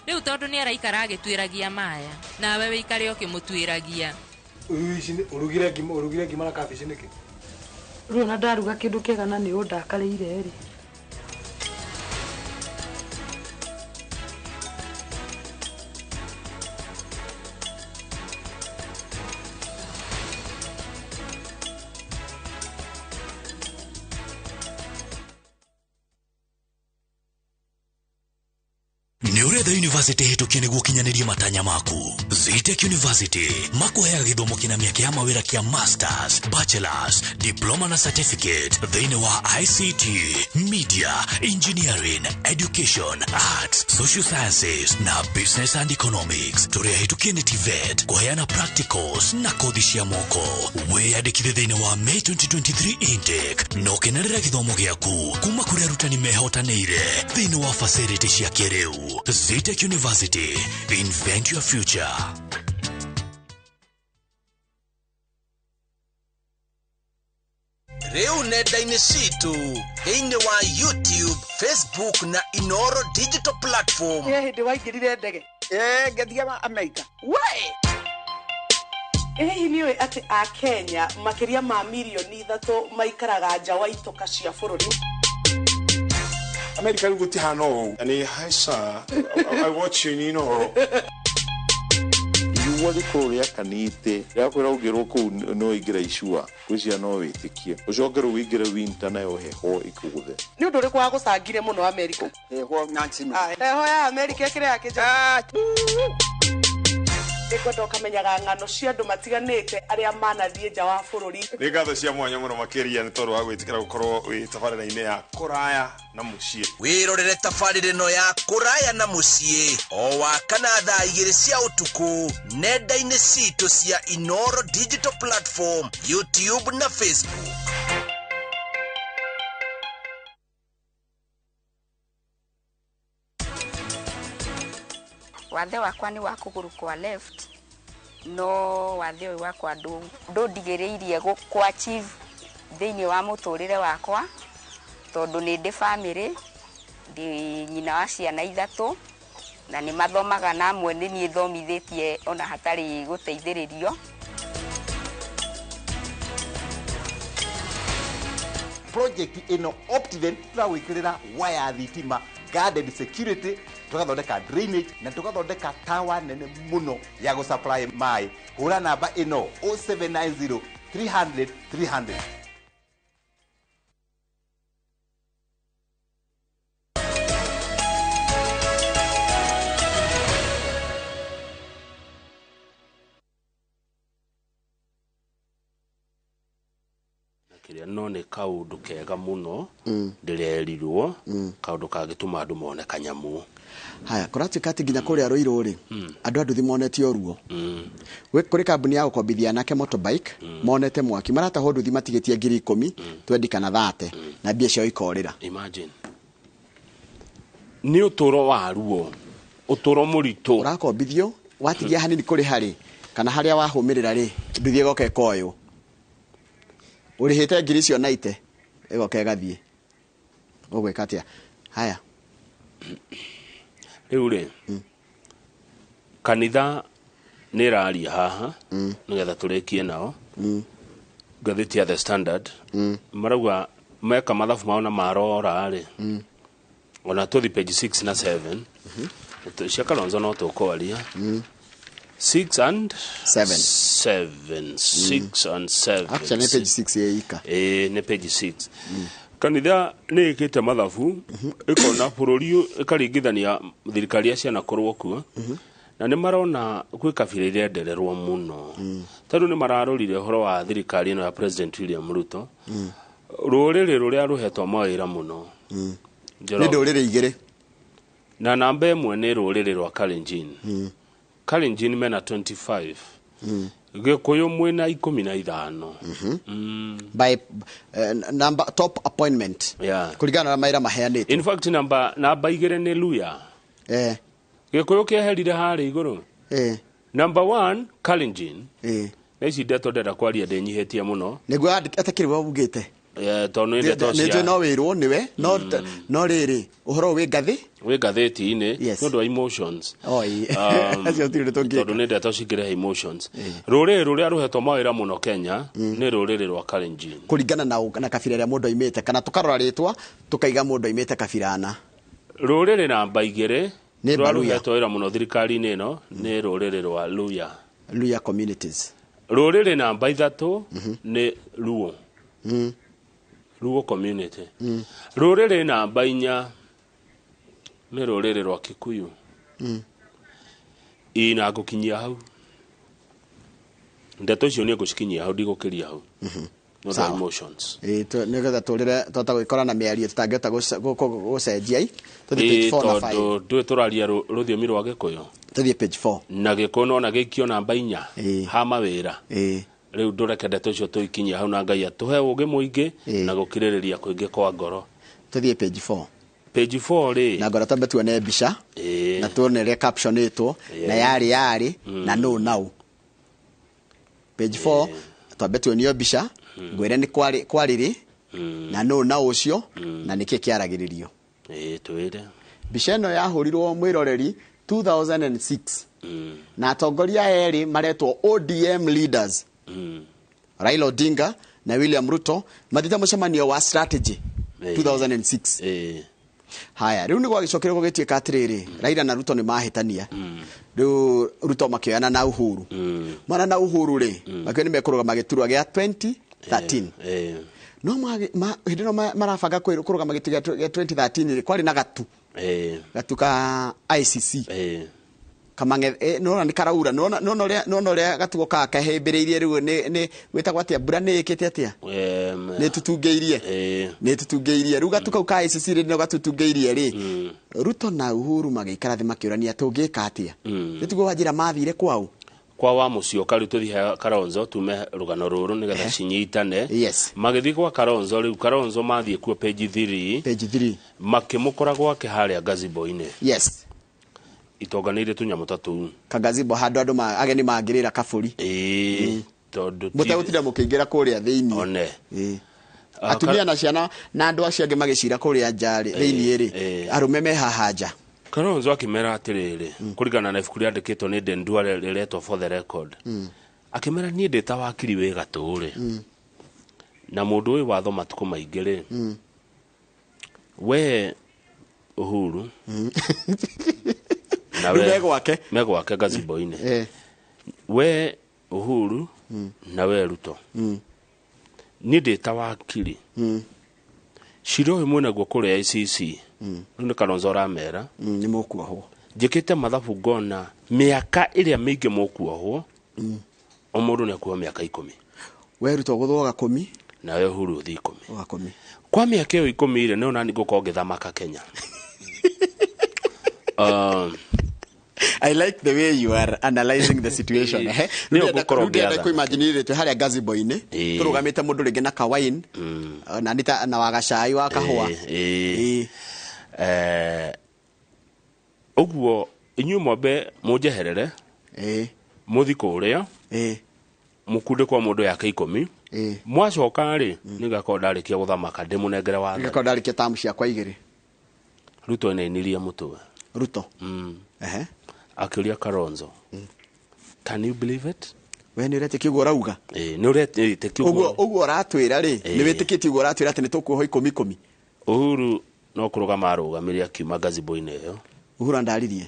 S7: Riu tondu ni araikara agitwiragia maya na we wikare ukimutwiragia.
S8: Ici ni urugire ngima na kabici niki?
S9: Riu na ndaruga kindu kega na ni undakareire ri.
S10: Niureda University hitukie niguo kinyanirie matanya maku. Zitec University makuheaga githomo kina miaka ya mawira kia masters, bachelors, diploma na certificate thini wa ICT, media, engineering, education, arts, social sciences na business and economics. Turia hitukie ni TVET kuheana practicals na kothi cia moko. Wiyandikithie thini wa May 2023 intake no kinarira githomo giaku kuma kuri arutani mehotanire thini wa facility cia kiriu. Zitec University, invent your future.
S13: Reu nenda-inĩ citũ thĩinĩ wa YouTube, Facebook na iNooro digital platform.
S9: Hindi waingĩrire ndege
S6: ngethiaga Amerika.
S18: Hihi nĩũĩ atĩ a Kenya makĩria ma milioni 3 maikaraga nja wa itoka cia bũrũri?
S14: America rĩu gũtihana ũũ. Ani haica I watch you iNooro.
S19: Iwa kuria kanite yakwira ugirwo ku no igira icua kwisia no witikie ucongero wigira winter nayo heho ikuguthe
S9: ni undu riku wa gucangire muno America
S6: heho nansima
S9: heho ya America kire yakije
S18: Ikondo kamenyaga ngano cia andu matiganite aria manathie nja wa bururi.
S14: Ni ngatho cia mwanya muno makiria ni tondu wa gwitikira gukorwo wi tabarira-ini ya kuraya na mucii.
S13: Wirorere tabarira ino ya kuraya na mucii o wakana thaa 2 cia utuku nenda-ini citũ cia iNooro digital platform, YouTube na Facebook.
S11: Wathe wakwa ni wa kuguru kwa left no wathe uyu wakwa ndigiriirie ku achieve thiini wa muturire wakwa tondu ni ndi family ndi nyina wa ciana 3 na ni mathomaga na amwe ni nie thomithitie ona hatari guteithiririo.
S12: Project ino Optiven turawikirira waya thitima, guarded security, tugathondeka drainage na tugathondeka tower nene muno ya go supply mai. Hura namba ino 0790 300 300.
S1: No ni kaundu kega muno ndirerirwo kaundu kagituma andu mone kanyamu.
S2: Haya kuratuika ati nginya kuria Ruiru ri andu thimonetio oruo kuri kambuni ya gukombithia nake motorbike monete mwaki marata hondu thi matigitie 10,000 twendi kana 30 na bia cio ikorira.
S1: Imagine ni uturo wa ruo uturo muritu
S2: urakombithio watigia hanini kuri hari kana haria wahumirira ri nduthie goke koyo urihite ngiri cio 90 igoke gathie ogweka atia. Haya
S1: riu ri kanitha ni raria haha nigetha turikie nao gatheti ya The Standard marauga meka mathabu mao na marora ri ona tuthi page 6 na 7 cia Kalonzo no tukwaria 6 and 7. 6 and 7.
S2: Actually, page 6 yeika.
S1: Ne page 6. Kanitha nä ä kä te mathabu ä kona bå rå ri ä karingithania thirikari acia na korwo kuo na nä marona gwä kabira irendererwo må no tondå nä mararorire å horo wa thirikari ä no ya President William Ruto rå rä rä rå rä a rå hetwo mawä ra må no
S2: nä ndå rä rä igä rä
S1: na namba ä mwe nä rå rä rä rwa Kalenjin mena 25 Gikuyu mwena 15
S2: by number top appointment kuringana na maira maheanite.
S1: In fact namba igire ni Luya Gikuyu kieherire hari iguru number 1 Kalenjin ici ndeto ndenda kwaria ndenyihetie muno
S2: niguo atakiri wabugite
S1: tonu ndeto cia
S2: no wirwo niwe no riri uhoro wi
S1: ngatheti-ini nondu wa emotions tondu nä ndeto cingä emotions rå rä rä rå rä a rå hetwo mawä muno Kenya nä rå rä rä rwa Kalenjin
S2: kuringana na kabira ria mundu aimite kana tukarora ritwa tukaiga mundu aimite kabirana
S1: rå rä rä namba igä rä rwa rå hetwo wä ra muno thirikari-inä ä no nä rå rä rä rwa
S2: Luya communities
S1: rå rä rä namba ithatå nä Luo community rå rä rä namba 4 nä rå rä rä rwa Kikuyu ina ngå kinyia hau ndeto icio nä ngå cikinyia hau ndigå kä ria hau no emotions
S2: nä getha tå rä re tota gwä kora na mä ario tå tangä hota gå cenjia
S1: ndå tå raria rå thiomi rwa Gä kå yå
S2: tå thiä page 4
S1: na Gä kå nona gä ikio namba 4 ha mawä ra rä u ndå reke ndeto icio tå ikinyia hau na Ngai atå he å gä må ingä na gå kä rä rä ria kå ingä kwa ngoro
S2: tå thiä page 4
S1: page 4 rĩ
S2: na ngora tambe tuone mbica na tuone ria caption itwo na yari na no now page 4 tambe tuone mbica ngwire ni kwariri na no now ucio na niki kiaragiririo
S1: twire
S2: mbica ino yahurirwo mwiroreri 2006 na atongoria eri maretwo ODM leaders Raila Odinga na William Ruto mathita mucemanio wa strategy 2006 haya riu ni gwagicokere gugituika atiriri Raila na Ruto ni mahitania riu Ruto makioyana na Uhuru mana na Uhuru ri makio ni mekuruga magiturwa gia 2013 no hindi no marabanga kuruga magiturwa gia 2013 ri kwari na gatu ka ICC kamange no ni karaura no ria gatugo ka kahembereirie riu ni gwitagwa atia mbura ni ikite atia ni tutungeirie riu gatuka ka ICC ri no gatutungeirie ri Ruto na Uhuru magikara thi makiurania tungika atia nitugo wajira mathire kwao
S1: kwa wa mucio kari tuthi Karonzo tume rugano ruru ni getha cinyitane magithi kwa Karonzo riu Karonzo mathie kuo page 3 makimukora gwake haria Gazibo-ini itonganire tunyamu tatu
S2: Kagazibo handu andu ageni mangirira kaburi
S1: tondu
S2: mutagutira mukingira kuria thiini
S1: one
S2: atumia na ciana na andu acio angi magicira kuria njari thiini ri arume me hahaja
S1: Karonzo akimera atiriri kurigana na ibuku riandikitwo ni Ndendua riretwo for the record akimera nie ndita wakiri we gaturi na mundu uyu watho matuko maingiri we Uhuru
S2: nawe
S1: megwake Gazibo-ini we Uhuru na we Ruto ni ndita wakiri cira uyu mwenaguo kuria ICC ni Kalonzo ramera
S2: ni mukuohwo
S1: njikite mathabu ngona miaka iria mingi mukuohwo o mundu ni akuoha miaka 10
S2: we Ruto guthwoga 10
S1: na we Uhuru uthi 10 kwa miaka iyo 10 ile no nani gukorwo ngithamaka Kenya
S2: I like the way you are analyzing the situation
S1: ni gukorogea
S2: ko imagine tu haria Gazibo-ini turugamite mundu ringi na kawain na nita na wagacai wa kahua
S1: uguo inyu mombe mujeherere muthi kuria mukunde kwa mundu yake 10 mwacoka ri nigakorwo ndarikia guthamaka ndimunengere watho
S2: nigakorwo ndarikia tamu ciakwa 2
S1: Ruto eniria mutwe
S2: Ruto
S1: akiuria Kalonzo can you believe it
S2: we ni urete kiugo rauga
S1: ni urete kiugo
S2: uguo ratwira ri ni witikitie uguo ratwira ati ni tukuoho 10
S1: Uhuru no kurugama arugamiria kiuma Gazibo-ini iyo
S2: Uhuru andaririe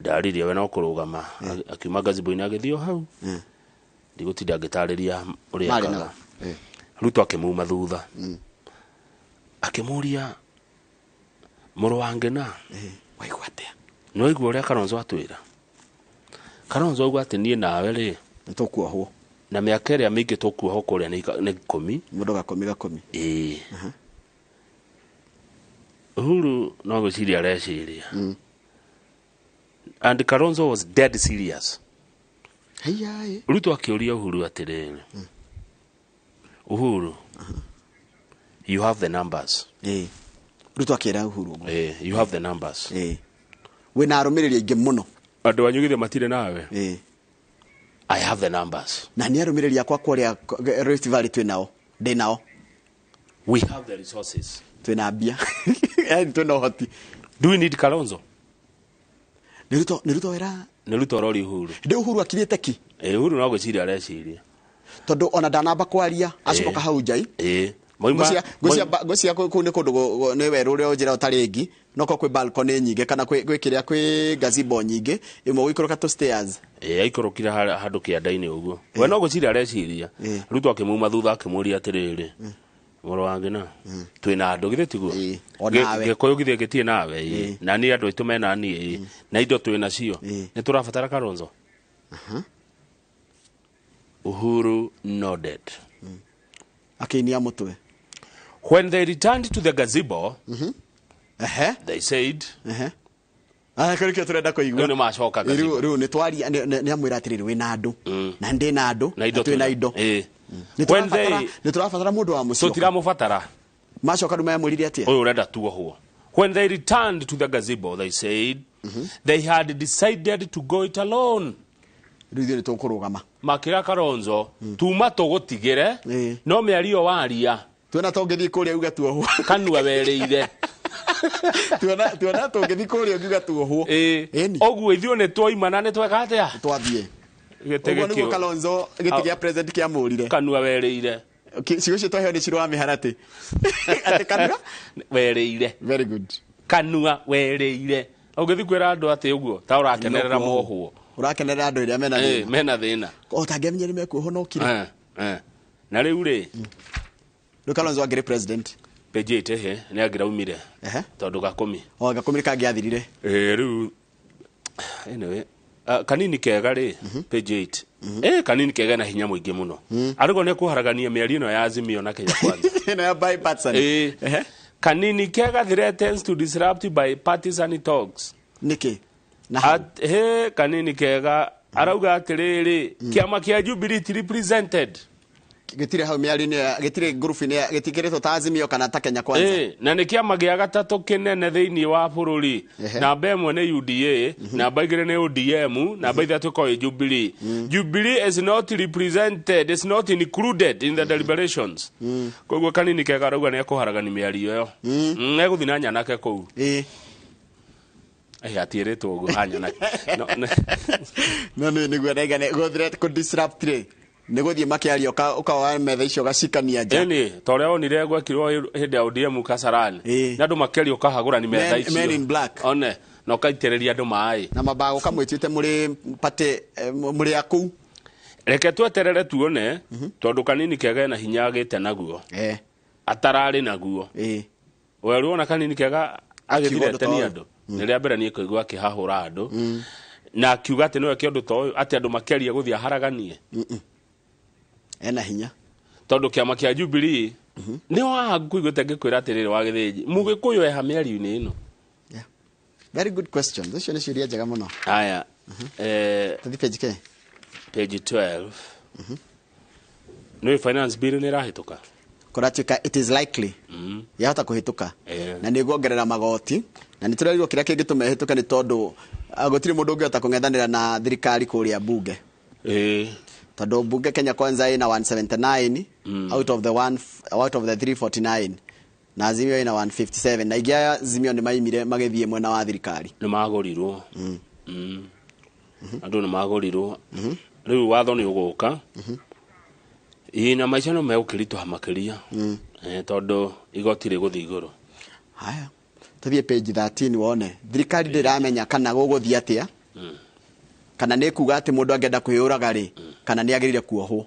S1: ndariria we no kurugama akiuma gazebo-inĩ agĩthio hau ndigũtinda ngĩtarĩria ũrĩa akaga Ruto akĩmuma thutha akĩmũria mũrũ wa Ngina
S2: waigua atĩa
S1: no igua ũrĩa Kalonzo atwĩra Kalonzo auga atĩ niĩ nawe rĩ
S2: nĩtũkuohwo
S1: na mĩaka ĩrĩa mĩingĩ tũkuohwo kũrĩa nĩ 10
S2: mũndũ gakũmi
S1: Uhuru no gwĩciria areciria and Kalonzo was dead serious Ruto akĩũria Uhuru atĩrĩrĩ Uhuru you have the numbers
S2: Ruto akĩra Uhuru
S1: you have the numbers
S2: wĩna arũmĩrĩri aingĩ mũno
S1: andũ anyu githĩ matirĩ nawe I have the numbers
S2: na nĩ arũmĩrĩri akwa kũrĩa Rift Valley ndĩ nao
S1: we have the resources
S2: twĩna mbia twĩna ũhoti
S1: do we need Kalonzo
S2: nĩ Ruto
S1: rori Uhuru
S2: ndĩ Uhuru akirĩte ki
S1: Uhuru no gwĩciria areciria
S2: tondũ ona ndanamba kwaria acoka hau njai ngũcia kũu nĩ kũndũ nĩ werũ ũrĩa ũnjĩra ũtarĩ ngi noko kwĩ balcony nyingĩ kana kwĩ kĩrĩa kwĩ gazebo nyingĩ ĩmwe gũikũrũka to stairs
S1: aikũrũkire handũ kĩanda-inĩ ũguo we no gwĩciria areciria Ruto akĩmuma thutha akĩmũria atĩrĩrĩ mũrũ wa Ngina twĩna andũ githĩ tiguo Gĩkũyũ githĩ gĩtirĩ nawe na niĩ andũ aitũ mena niĩ na indo twĩna cio nĩ tũrabatara Kalonzo Uhuru nodded
S2: akĩinia mũtwe
S1: when they returned to the gazebo they said
S2: kĩrĩkĩo tũrenda kũigua
S1: nĩ macoka gazebo
S2: rĩu nĩ twaria nĩ amwĩra atĩrĩrĩ wĩna andũ na ndĩ na andũ na twĩna indo nĩ tũrabatara mũndũ wa mũcio
S1: tũtiramũbatara
S2: macoka rĩu mayamwĩrire atĩa
S1: ũyũ ũrenda tuohwo when they returned to the gazebo they said they had decided to go it alone
S2: rĩu nĩ tũkũrũgama
S1: makĩra Kalonzo tuma tũgũtigĩre no mĩario waria
S2: tuona tũngĩthiĩ kũrĩa uga tuohwo
S1: kanua werĩire
S2: tuona tũngĩthiĩ kũrĩa uga tuohwo
S1: ũguo ithuĩ nĩ twoimana nĩ tweka atĩa
S2: twathiĩ ũguo nĩguo Kalonzo gĩtĩ gĩa president kĩamũrire
S1: kanua werĩire
S2: ciugo cio twaheo nĩ ciro wa mĩharatĩ atĩ kanua
S1: werĩire
S2: very good
S1: kanua werĩire ũngĩthiĩ kwĩra andũ atĩ ũguo ta ũrakenerera mohwo
S2: urakenerera andũ ĩrĩa
S1: mena thĩna
S2: ũtangĩamenye nĩ mekuohonokire
S1: na rĩu rĩ
S2: Kalonzo angĩrĩ president
S1: page 8 nĩ angĩraumire tondũ Gakũmi
S2: Gakũmi kangĩathirire
S1: rĩu anyway kanini kega rĩ page 8 kanini kega na hinya mũingĩ mũno arĩgo nĩ kũharagania mĩario ĩno ya Azimio na Kenya Kwanza
S2: ĩno ya bipartisan
S1: kanini kega threatens to disrupt by partisan talks
S2: nĩkĩ
S1: kanini kega arauga atĩrĩrĩ kĩama kĩa Jubilee ti represented
S2: gĩtirĩ hau mĩario-inĩ gĩtirĩ group-inĩ gĩtikĩrĩtwo ta Azimio kana ta Kenya Kwanza
S1: na nĩ kĩama gĩa gatatũ kĩnene thĩinĩ wa bũrũri namba ĩmwe nĩ UDA namba igĩrĩ nĩ ODM namba ithatũ ĩkorwo Jubilee Jubilee is not represented, is not included in the deliberations koguo kanini kega arauga nĩ ekũharagania mĩario ĩyo egũthiĩ na nyanake kũu atiĩrĩtwo ũguo anyanake
S2: no nĩguo ndaigane gũthire disrupt rĩ nĩ gũthiĩ makĩaria ũkawa metha icio gacikania nja
S1: ta ũrĩa wonire gwekirwo hĩndĩ ya ODM Kasarani na andũ makĩaria ũkahagũrani metha icio
S2: men in black
S1: one na ũkaitĩrĩria andũ maĩ
S2: na mabago kamwĩtĩte mũrĩ pate mũrĩ akũu
S1: reke tweterere tuone tondũ kanini kega na hinya agĩte naguo atararĩ naguo we ruona kanini kega agĩthire teni andũ nĩ rĩa mbere niĩ kũigua akĩhahũra andũ na akiuga atĩ nĩwe kĩũndũ ta ũyũ atĩ andũ makĩaria gũthiĩ aharaganie
S2: ena hinya
S1: tondũ kĩama kĩa Jubilee nĩ wakũiguĩte ngĩkwĩra atĩrĩrĩ wa gĩthĩnji mũgĩkũyũ eha mĩario-inĩ ĩno
S2: very good question icio nĩ ciũria njega mũno
S1: haya
S2: tũthiĩ
S1: page 12 nĩ finance bill nĩ ĩrahĩtũka
S2: kũratuĩka it is likely yahota kũhĩtũka na nĩ guongerera magoti na nĩ tũrerirwo kĩrĩa kĩngĩtũma ĩhĩtũke nĩ tondũ gũtirĩ mũndũ ũngĩhota kũng'ethanĩra na thirikari kũrĩa bunge tondũ bunge Kenya Kwanza ina 179 out of the 349 na Azimio ina 157 na igia Azimio nĩ maimire magĩthiĩ mwena wa thirikari
S1: nĩ magũrirwo andũ nĩ magũrirwo rĩu watho nĩ ũgũka na maica no megũkĩritũha makĩria tondũ igoti rĩgũthiĩ igũrũ
S2: haya tũthiĩ page 13 wone thirikari ndĩramenya kana gũgũthiĩ atĩa kana nĩ kuga atĩ mũndũ angĩenda kwĩyũraga rĩ kana nĩ agĩrĩire kuohwo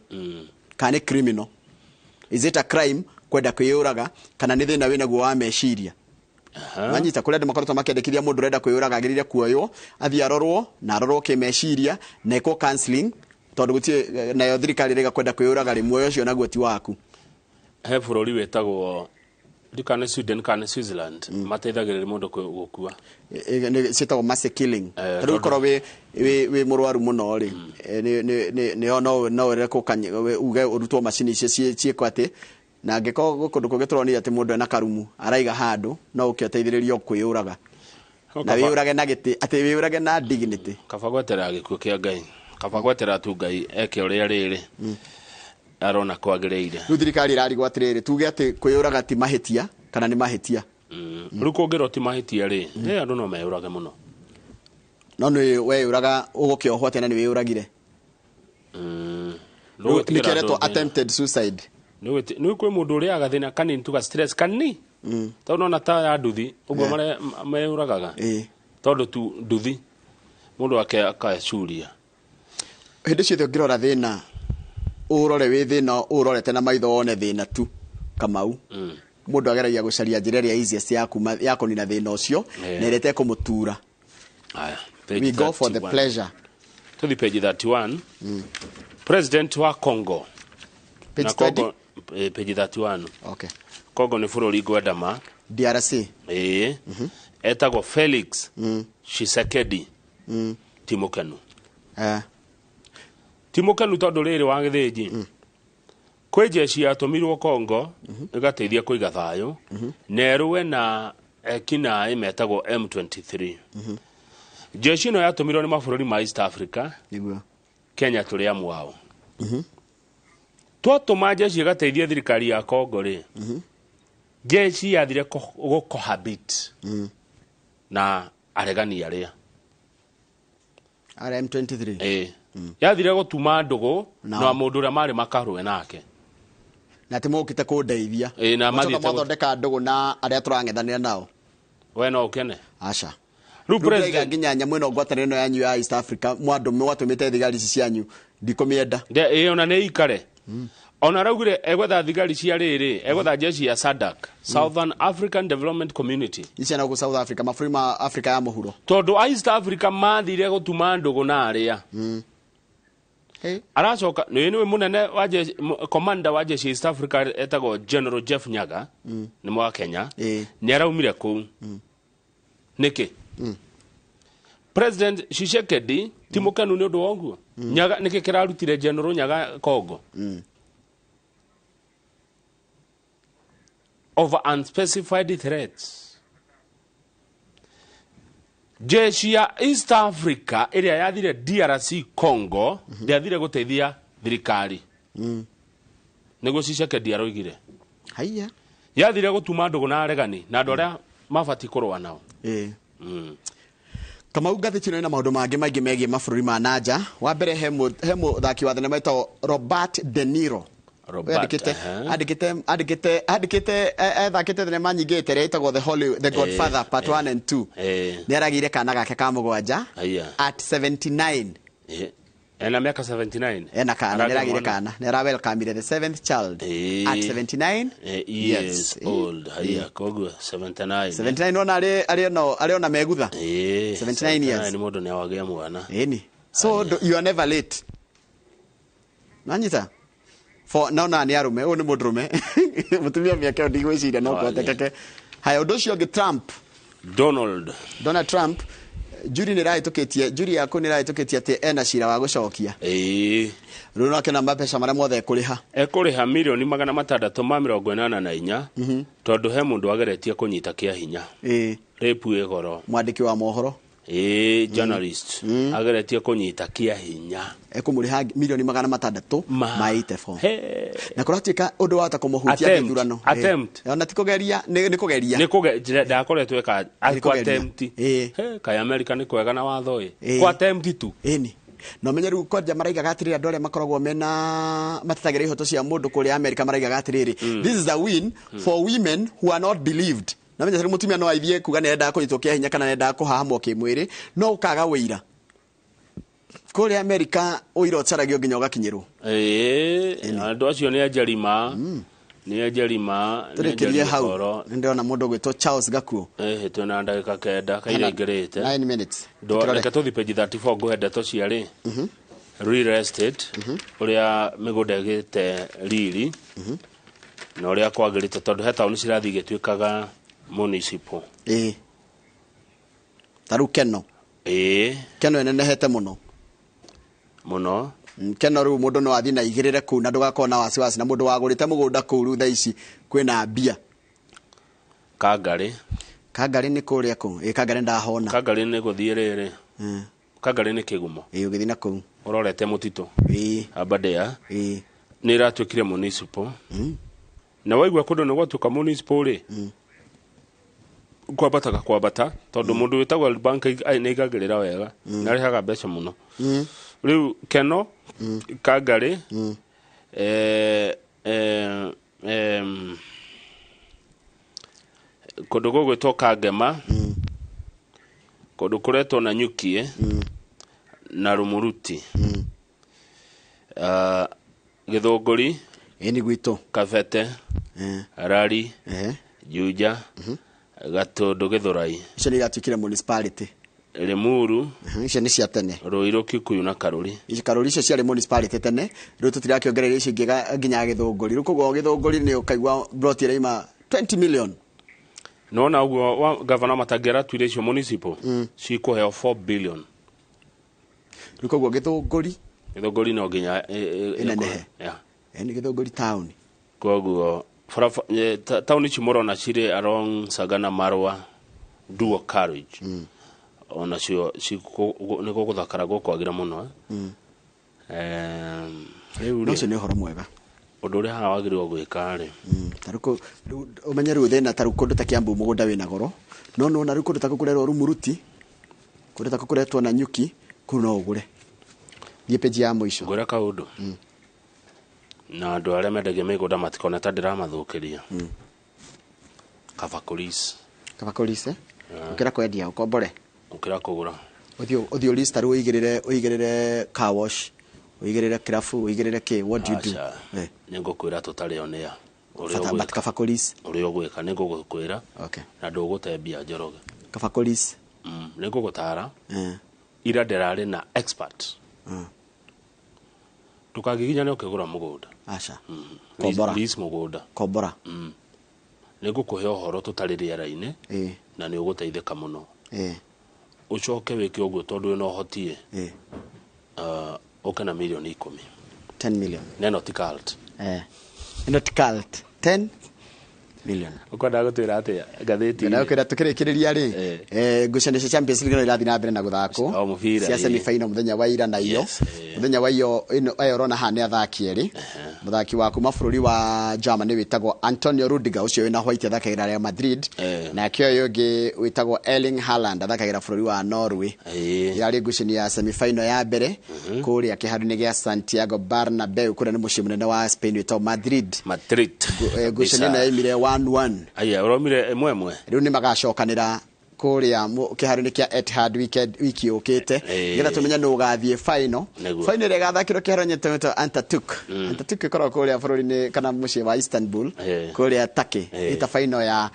S2: kana nĩ criminal, is it a crime kwenda kwĩyũraga kana nĩ thĩna wĩna guo wa meciria. Manyita kũrĩa andũ makoretwo makĩendekithia mũndũ ũrenda kwĩyũraga agĩrĩire kuoywo athiĩ arorwo na arorwo kĩmeciria na ekwo counseling, tondũ gũtirĩ nayo thirikari rĩga kwenda kwĩyũraga rĩ muoyo ũcio naguo ti waku.
S1: He bũrũri wĩtagwo ndikane Sweden kana Switzerland mateithagĩrĩria mũndũ gũkua,
S2: ciĩtagwo mercy killing. Rĩu ũkorwo wĩ mũrwaru mũno rĩ no ũreke uge ũrutwo macini icio ciĩko atĩ na angĩkorwo kũndũ kũngĩ tũronire atĩ mũndũ ena karumu araiga handũ no ũkĩateithĩrĩrio kwĩyũraga na wĩyũrage na gĩtĩ atĩ wĩyũrage na dignity.
S1: Kaba gwetera gĩkuũ kĩa Ngai, kaba gwetera tu Ngai eke ũrĩa rĩrĩ arona kwagĩrĩire.
S2: Rĩu thirikari ĩrarigwo atĩrĩrĩ tuge atĩ kwĩyũraga ti mahĩtia kana nĩ mahĩtia.
S1: Rĩu kũngĩrwo ti mahĩtia rĩ andũ no meyũrage mũno.
S2: No nĩ weyũraga ũgũkĩohwo atĩ na nĩ wĩyũragire. Nĩkĩretwo attempted suicide.
S1: Nĩ kwĩ mũndũ ũrĩa agathĩna kanini tuga stress kanini tondũ nona ta ya nduthi ũguo meyũragaga tondũ tu nduthi mũndũ akacuria.
S2: Hĩndĩ ciothe ũngĩrora thĩna ũrore wĩ thĩna ũrorete na maitho wone thĩna tu Kamau, mũndũ ageragia gũcaria njĩra ĩrĩa easiest ya kũnina thĩna ũcio na ĩrĩa ĩtekũmũtura. We go for the pleasure.
S1: To the page 31. President wa Congo.
S2: Page 30?
S1: Page 31.
S2: Okay.
S1: Congo nĩ bũrũri ngwendama.
S2: DRC.
S1: Etagwo Felix Tshisekedi. Timokenu. Timokenu tondũ rĩrĩ wa gĩthĩnji. Kwĩ jeshi yatũmirwo Congo ĩgateithia kũiga thayũ. Nerũwe na ekinaĩ metagwo M23. Jeshi ĩno yatũmirwo nĩ mabũrũri ma East Africa. Kenya tũrĩ amwe ao. Twatũma jeshi ĩgateithia thirikari ya Congo rĩ. Jeshi yathire gũcohabit na aregani arĩa.
S2: RM23.
S1: Yathire gũtuma ndũgũ na mũndũ ũrĩa marĩ makarũe nake.
S2: Na atĩ mũkĩte kũndeithia.
S1: Na
S2: mathondeka ndũgũ na arĩa tũrang'ethanĩra nao.
S1: We no ũkene.
S2: Aca. Rĩu president nginya nyamũ ĩno ngwatanĩro yanyu ya East Africa mwatũmĩte thigari ici cianyu ndikũmĩenda.
S1: Ona nĩ ikare. Ona raugire egwetha thigari cia rĩrĩ egwetha jeshi ya SADC, Southern African Development Community.
S2: Ici na gũ South Africa mabũrũri ma Africa ya mũhuro.
S1: Tondũ East Africa mathire gũtuma ndũgũ na arĩa. Aracoka nĩwe mũnene wa commander wa jeshi East Africa etagwo General Jeff Nyaga nĩ mwa Kenya nĩ araumire kũu. Nĩkĩ? President Tshisekedi Timokenu nĩ ũndũ wa ũguo. Nyaga nĩkĩ kĩrarutire General Nyaga Congo? Over unspecified threats. Jeshi ya East Africa ĩrĩa yathire DRC Congo yathire gũteithia thirikari. Nĩguo Tshisekedi aroigire.
S2: Haiya.
S1: Yathire gũtuma ndũgũ na aregani na andũ arĩa mabati kũrũa nao.
S2: Kamau ngathĩti ĩno ĩna maũndũ mangĩ maingĩ megiĩ mabũrũri ma nanja. Wa mbere he mũthaki wa thenema wĩtagwo Robert De Niro. Andĩkĩte ethakĩte thenema nyingĩ ĩrĩa ĩtagwo The Godfather Part 1 and 2. Nĩ aragĩire kana gake ka mũgwanja at 79.
S1: Ena miaka 79.
S2: Ena kana, nĩ aragĩire kana. Nĩ ara welcome the seventh child at 79
S1: years old. Haya, koguo 79.
S2: 79 ona arĩ ona megutha. 79 years.
S1: Nĩ mũndũ nĩ awagĩa mwana.
S2: So you are never late. Nanyita? For naona nĩ arume, ũyũ nĩ mũndũrũme. Mũtumia mĩaka ĩyo ndigwĩciria no kũhotekeke. Haya, ũndũ ũcio ũngĩ Trump. Donald Trump. Juri yako nĩ ĩrahĩtũkĩtie atĩ ena cira wa gũcokia. Rĩu no akĩona mbeca marĩa mothe
S1: ekũrĩha mirioni 684 tondũ he mũndũ ageretie kũnyita kĩa hinya. Rĩpu ĩ goro.
S2: Mwandĩki wa mohoro.
S1: Journalist ageretie kũnyita kĩa hinya.
S2: Ekũmũrĩha mirioni 684. Na kũratuĩka ũndũ wahota kũmũhutia gĩthurano. Ona ti kũgeria nĩ kũgeria.
S1: Ndakoretwo attempt. Kai America nĩ kwega na watho attempt tu.
S2: No menye rĩu kwanja maraigaga atĩrĩrĩ andũ arĩa makoragwo mena matatagĩra ihoto cia mũndũ kũrĩa America maraigaga atĩrĩrĩ this is a win for women who are not believed. Na menye rĩu mutumia no aithie kuga nĩ endaga kũnyitwo kĩa hinya kana nĩ endaga kũhahamwo kĩmwĩrĩ no ũkaga wĩira. kuri America uiro charagio nginya ugakinyirwo
S1: andu acio ni ajarima ni ajarima
S2: turekerie hau ndona mundu gwitwo Charles Gakuo
S1: twina ndagika kenda kaire ingirite
S2: 9 minutes
S1: reke tuthi page 34 nguhende to ciari real estate uria migunda gite riri na uria kwagirite tondu he tauni cirathi gitwikaga municipal
S2: taru Keno Keno enenehete muno Keno ru mundu no athi na igirire ku na ndugakona wasiwasi na mundu wagurite mugunda ku ru thaa ici kwina mbia Kangari ni kuria ku Kangari ndahona
S1: Kangari ni guthie riri Kangari ni kigumo
S2: ugithi na ku
S1: urorete mutito abadea ni iratwikire municipal na waigua kundu no gwatuka municipal ri kwambata tondu mundu witagwo World Bank ni igagirira wega na rihaga mbeca muno riu Keno Kangari kundu gugwitwo Kangema kundu kuretwo na Nyukie na Rumuruti Githunguri
S2: ni gwito
S1: Kabete Rari Juja Gatundu Githurai
S2: icio ni iratukire municipality
S1: Limuru
S2: icio ni cia tene
S1: Ruiru Kikuyu na Karuri
S2: icio ciarĩ municipality tene riu tutirakiongerera icio nginya Githunguri riu koguo Githunguri ni ukaigua brought iraima 20 million
S1: nona uguo governor matangera twire icio municipal cikuheo 4 billion
S2: riu koguo Githunguri
S1: no nginya
S2: enenehe ni Githunguri town
S1: koguo town ici murona cire along Sagana Marwa dual carriage ona cio ni guguthakara gukwagira muno
S2: no cio ni horo mwega
S1: undu uri haha wagirwo gwika ri
S2: taruko umenye ru thina taruko ndu ta Kiambu mugunda wina goro no na ruko ndu ta kukurerwo Rumuruti kundu ta kukuretwo na Nyuki kuno ugure thie page ya muico
S1: ngwira kaundu na andu aria mendagia migunda matikona ta ndiramathukiria Kabakulis ukira kwendia ukombore ukira kugura
S2: uthio list ru uigirire car wash uigirire krafu uigirire ki what do you do
S1: ningukwira tutari onia
S2: but Kabakulis
S1: uri ogwika ningukwira na ndugutembia njoroge
S2: Kabakulis
S1: ningugutara ira nderari na expert tukagiginya ni ukigura mugunda
S2: acha
S1: list mugunda
S2: kombora
S1: nigukuhe uhoro tutari riera-ini na ni uguteithika muno ucoke wiki uguo tondu no hotie ukena milioni
S2: 10 million
S1: neno tikalt
S2: not cult 10 million
S1: ukwenda gutwira atia gatheti
S2: na ukira tukirikiria ri ngucanisha Champions League irathi na mbere na guthako cia semi final muthenya wa ira na iyo muthenya wa iyo ayoro na hane athaki eri muthaki wa kuma bururi wa Germany witagwo Antonio Rudiger ucio wina white athakagira Real Madrid na kio yogi witagwo Erling Haaland athakagira bururi wa Norway yari ngucania ya semi final ya mbere kuri akiharu-ini gia Santiago Bernabeu kuria ni muciĩ munene wa Spain witagwo Madrid ngucania na imire 1-1
S1: aya uromire emwe
S2: riu ni magacokanira kuria kiharu-ini kia Etihad wiki ukite getha tumenya no gathie final igathakirwo kiharu-ini kĩa Antatuk ikorwo kuria bururi-ini kana muciĩ wa Istanbul kuria Turkey ita final ya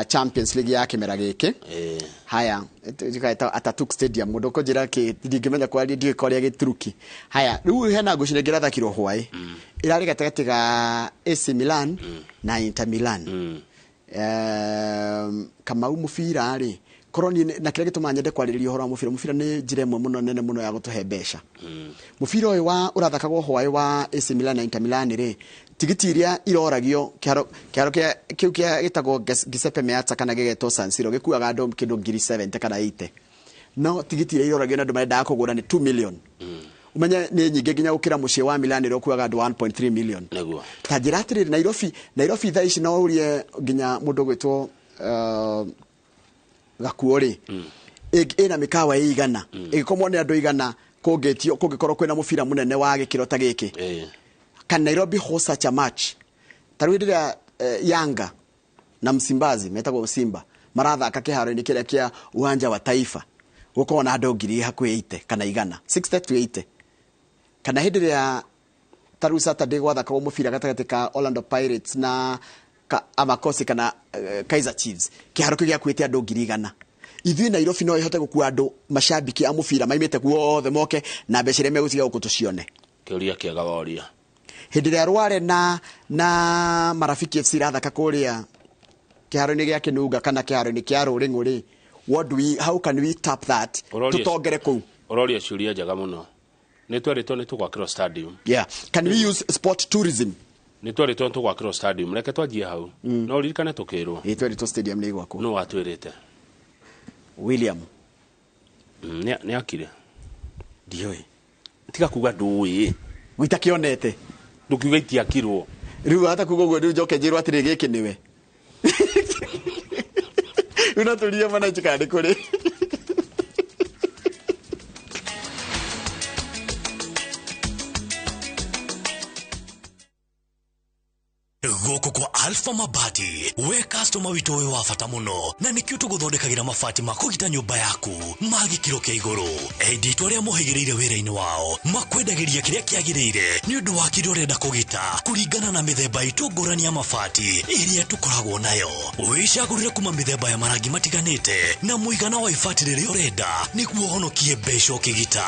S2: Champions League ya kimera giki haya tukaita Atatürk Stadium mundu kunjira ki ndingimenya kwa ndi koria gituruki haya riu hena ngucire ngirathakirwo hwai irari gatagati ga AC Milan na Inter Milan kama mubira ri koroni na kire gituma nyende kwaririria horo mubira ni njire imwe muno nene muno ya gutuhe mbeca mubira uyu wa urathakagwo hwai wa AC Milan na Inter Milan ri tigiti iria iroragio kiaro kiu gitagwo Giuseppe Meazza kana gegetwo San Siro gikuaga andu kindu 70 kana 80 no tigiti iria iroragio na andu marenda kugura ni 2 million umenya ni nyinge nginya gukira muciĩ wa Milan ro kuaga andu 1.3 million
S1: neguo
S2: ta njira atiri Nairobi thaa ici no urie nginya mundu gwitwo Gakuo ri ina mikawa igana igikomwo ni andu igana kungetio kungikorwo kwina mubira munene wa gikiro ta giki can Nairobi host such a match tarwidira Yanga na Msimbazi metagwo Simba marathaka kiharo-ini kiria kia uwanja wa Taifa gukorwo na andũ ngiri hakuhĩ 80 kana 100 60 to 80 kana hĩndĩ ĩrĩa taru Saturday gwathakagwo mũbira gatagatĩ ka Orlando Pirates na Amakosi kana Kaizer Chiefs kĩharo kĩu gĩakuĩte andũ ngiri 100 ithuĩ Nairobi no ihote gũkua andũ macambiki a mũbira maimĩte guothe moke na mbeca iria megũciga gũkũ tucione
S1: kĩũria kĩega woria
S2: hĩndĩ ĩrĩa Rware na Marafiki FC rathaka kũrĩa kĩharo-inĩ gĩa Kĩnunga kana kĩharo-inĩ kĩa Rũrĩng'ũ how can we tap that tutongere kũu
S1: ũroria ciũria njega mũno nĩ twerĩtwo nĩ tũgwakĩrwo stadium
S2: can we use sport tourism
S1: nĩ twerĩtwo nĩ tũgwakĩrwo stadium reke twanjie hau no ririkane tũkĩrwo
S2: twerĩtwo stadium nĩ gwakwo
S1: no watwĩrĩte
S2: William
S1: nĩ akire
S2: ndiũĩ
S1: tiga kuga ndũĩ
S2: gwita kĩonete
S1: ndũkiuga itiakirwo
S2: rĩu hata kuga ũguo rĩu njoke njĩrwo atĩrĩ gĩkĩ nĩwe unatulia mana chikani kule
S10: gũkũ kwa Alpha Mabati we customer witũ wĩ wa bata mũno na nĩkĩo tũgũthondekagĩra mabati ma kũgita nyũmba yaku ma gĩkĩro kĩa igũrũ enditũ arĩa mohĩgĩrĩire wĩra-inĩ wao makwendagĩria kĩrĩa kĩagĩrĩire nĩ ũndũ wa kĩrĩa ũrenda kũgita kũringana na mĩthemba itũ ngũrani ya mabati ĩrĩa tũkoragwo nayo wĩcagũrĩre kuma mĩthemba ya marangi matiganĩte na mũigana wa ibati rĩrĩa ũrenda nĩguo ũhonokie mbeca ũkĩgita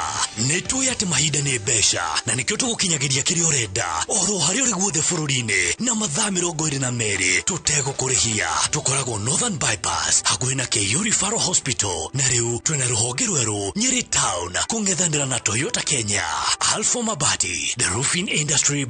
S10: nĩtũĩ atĩ mahinda nĩ mbeca na nĩkĩo tũgũkinyagĩria kĩrĩa ũrenda oro harĩa ũrĩ guothe bũrũri-inĩ na mathaa 22 tutegũkũrĩhia tũkoragwo Northern Bypass hakuhĩ na KU Referral Hospital na rĩu twĩna rũhonge rwerũ Nyeri Town kũng'ethanĩra na Toyota Kenya Alpha Mabati the roofing industry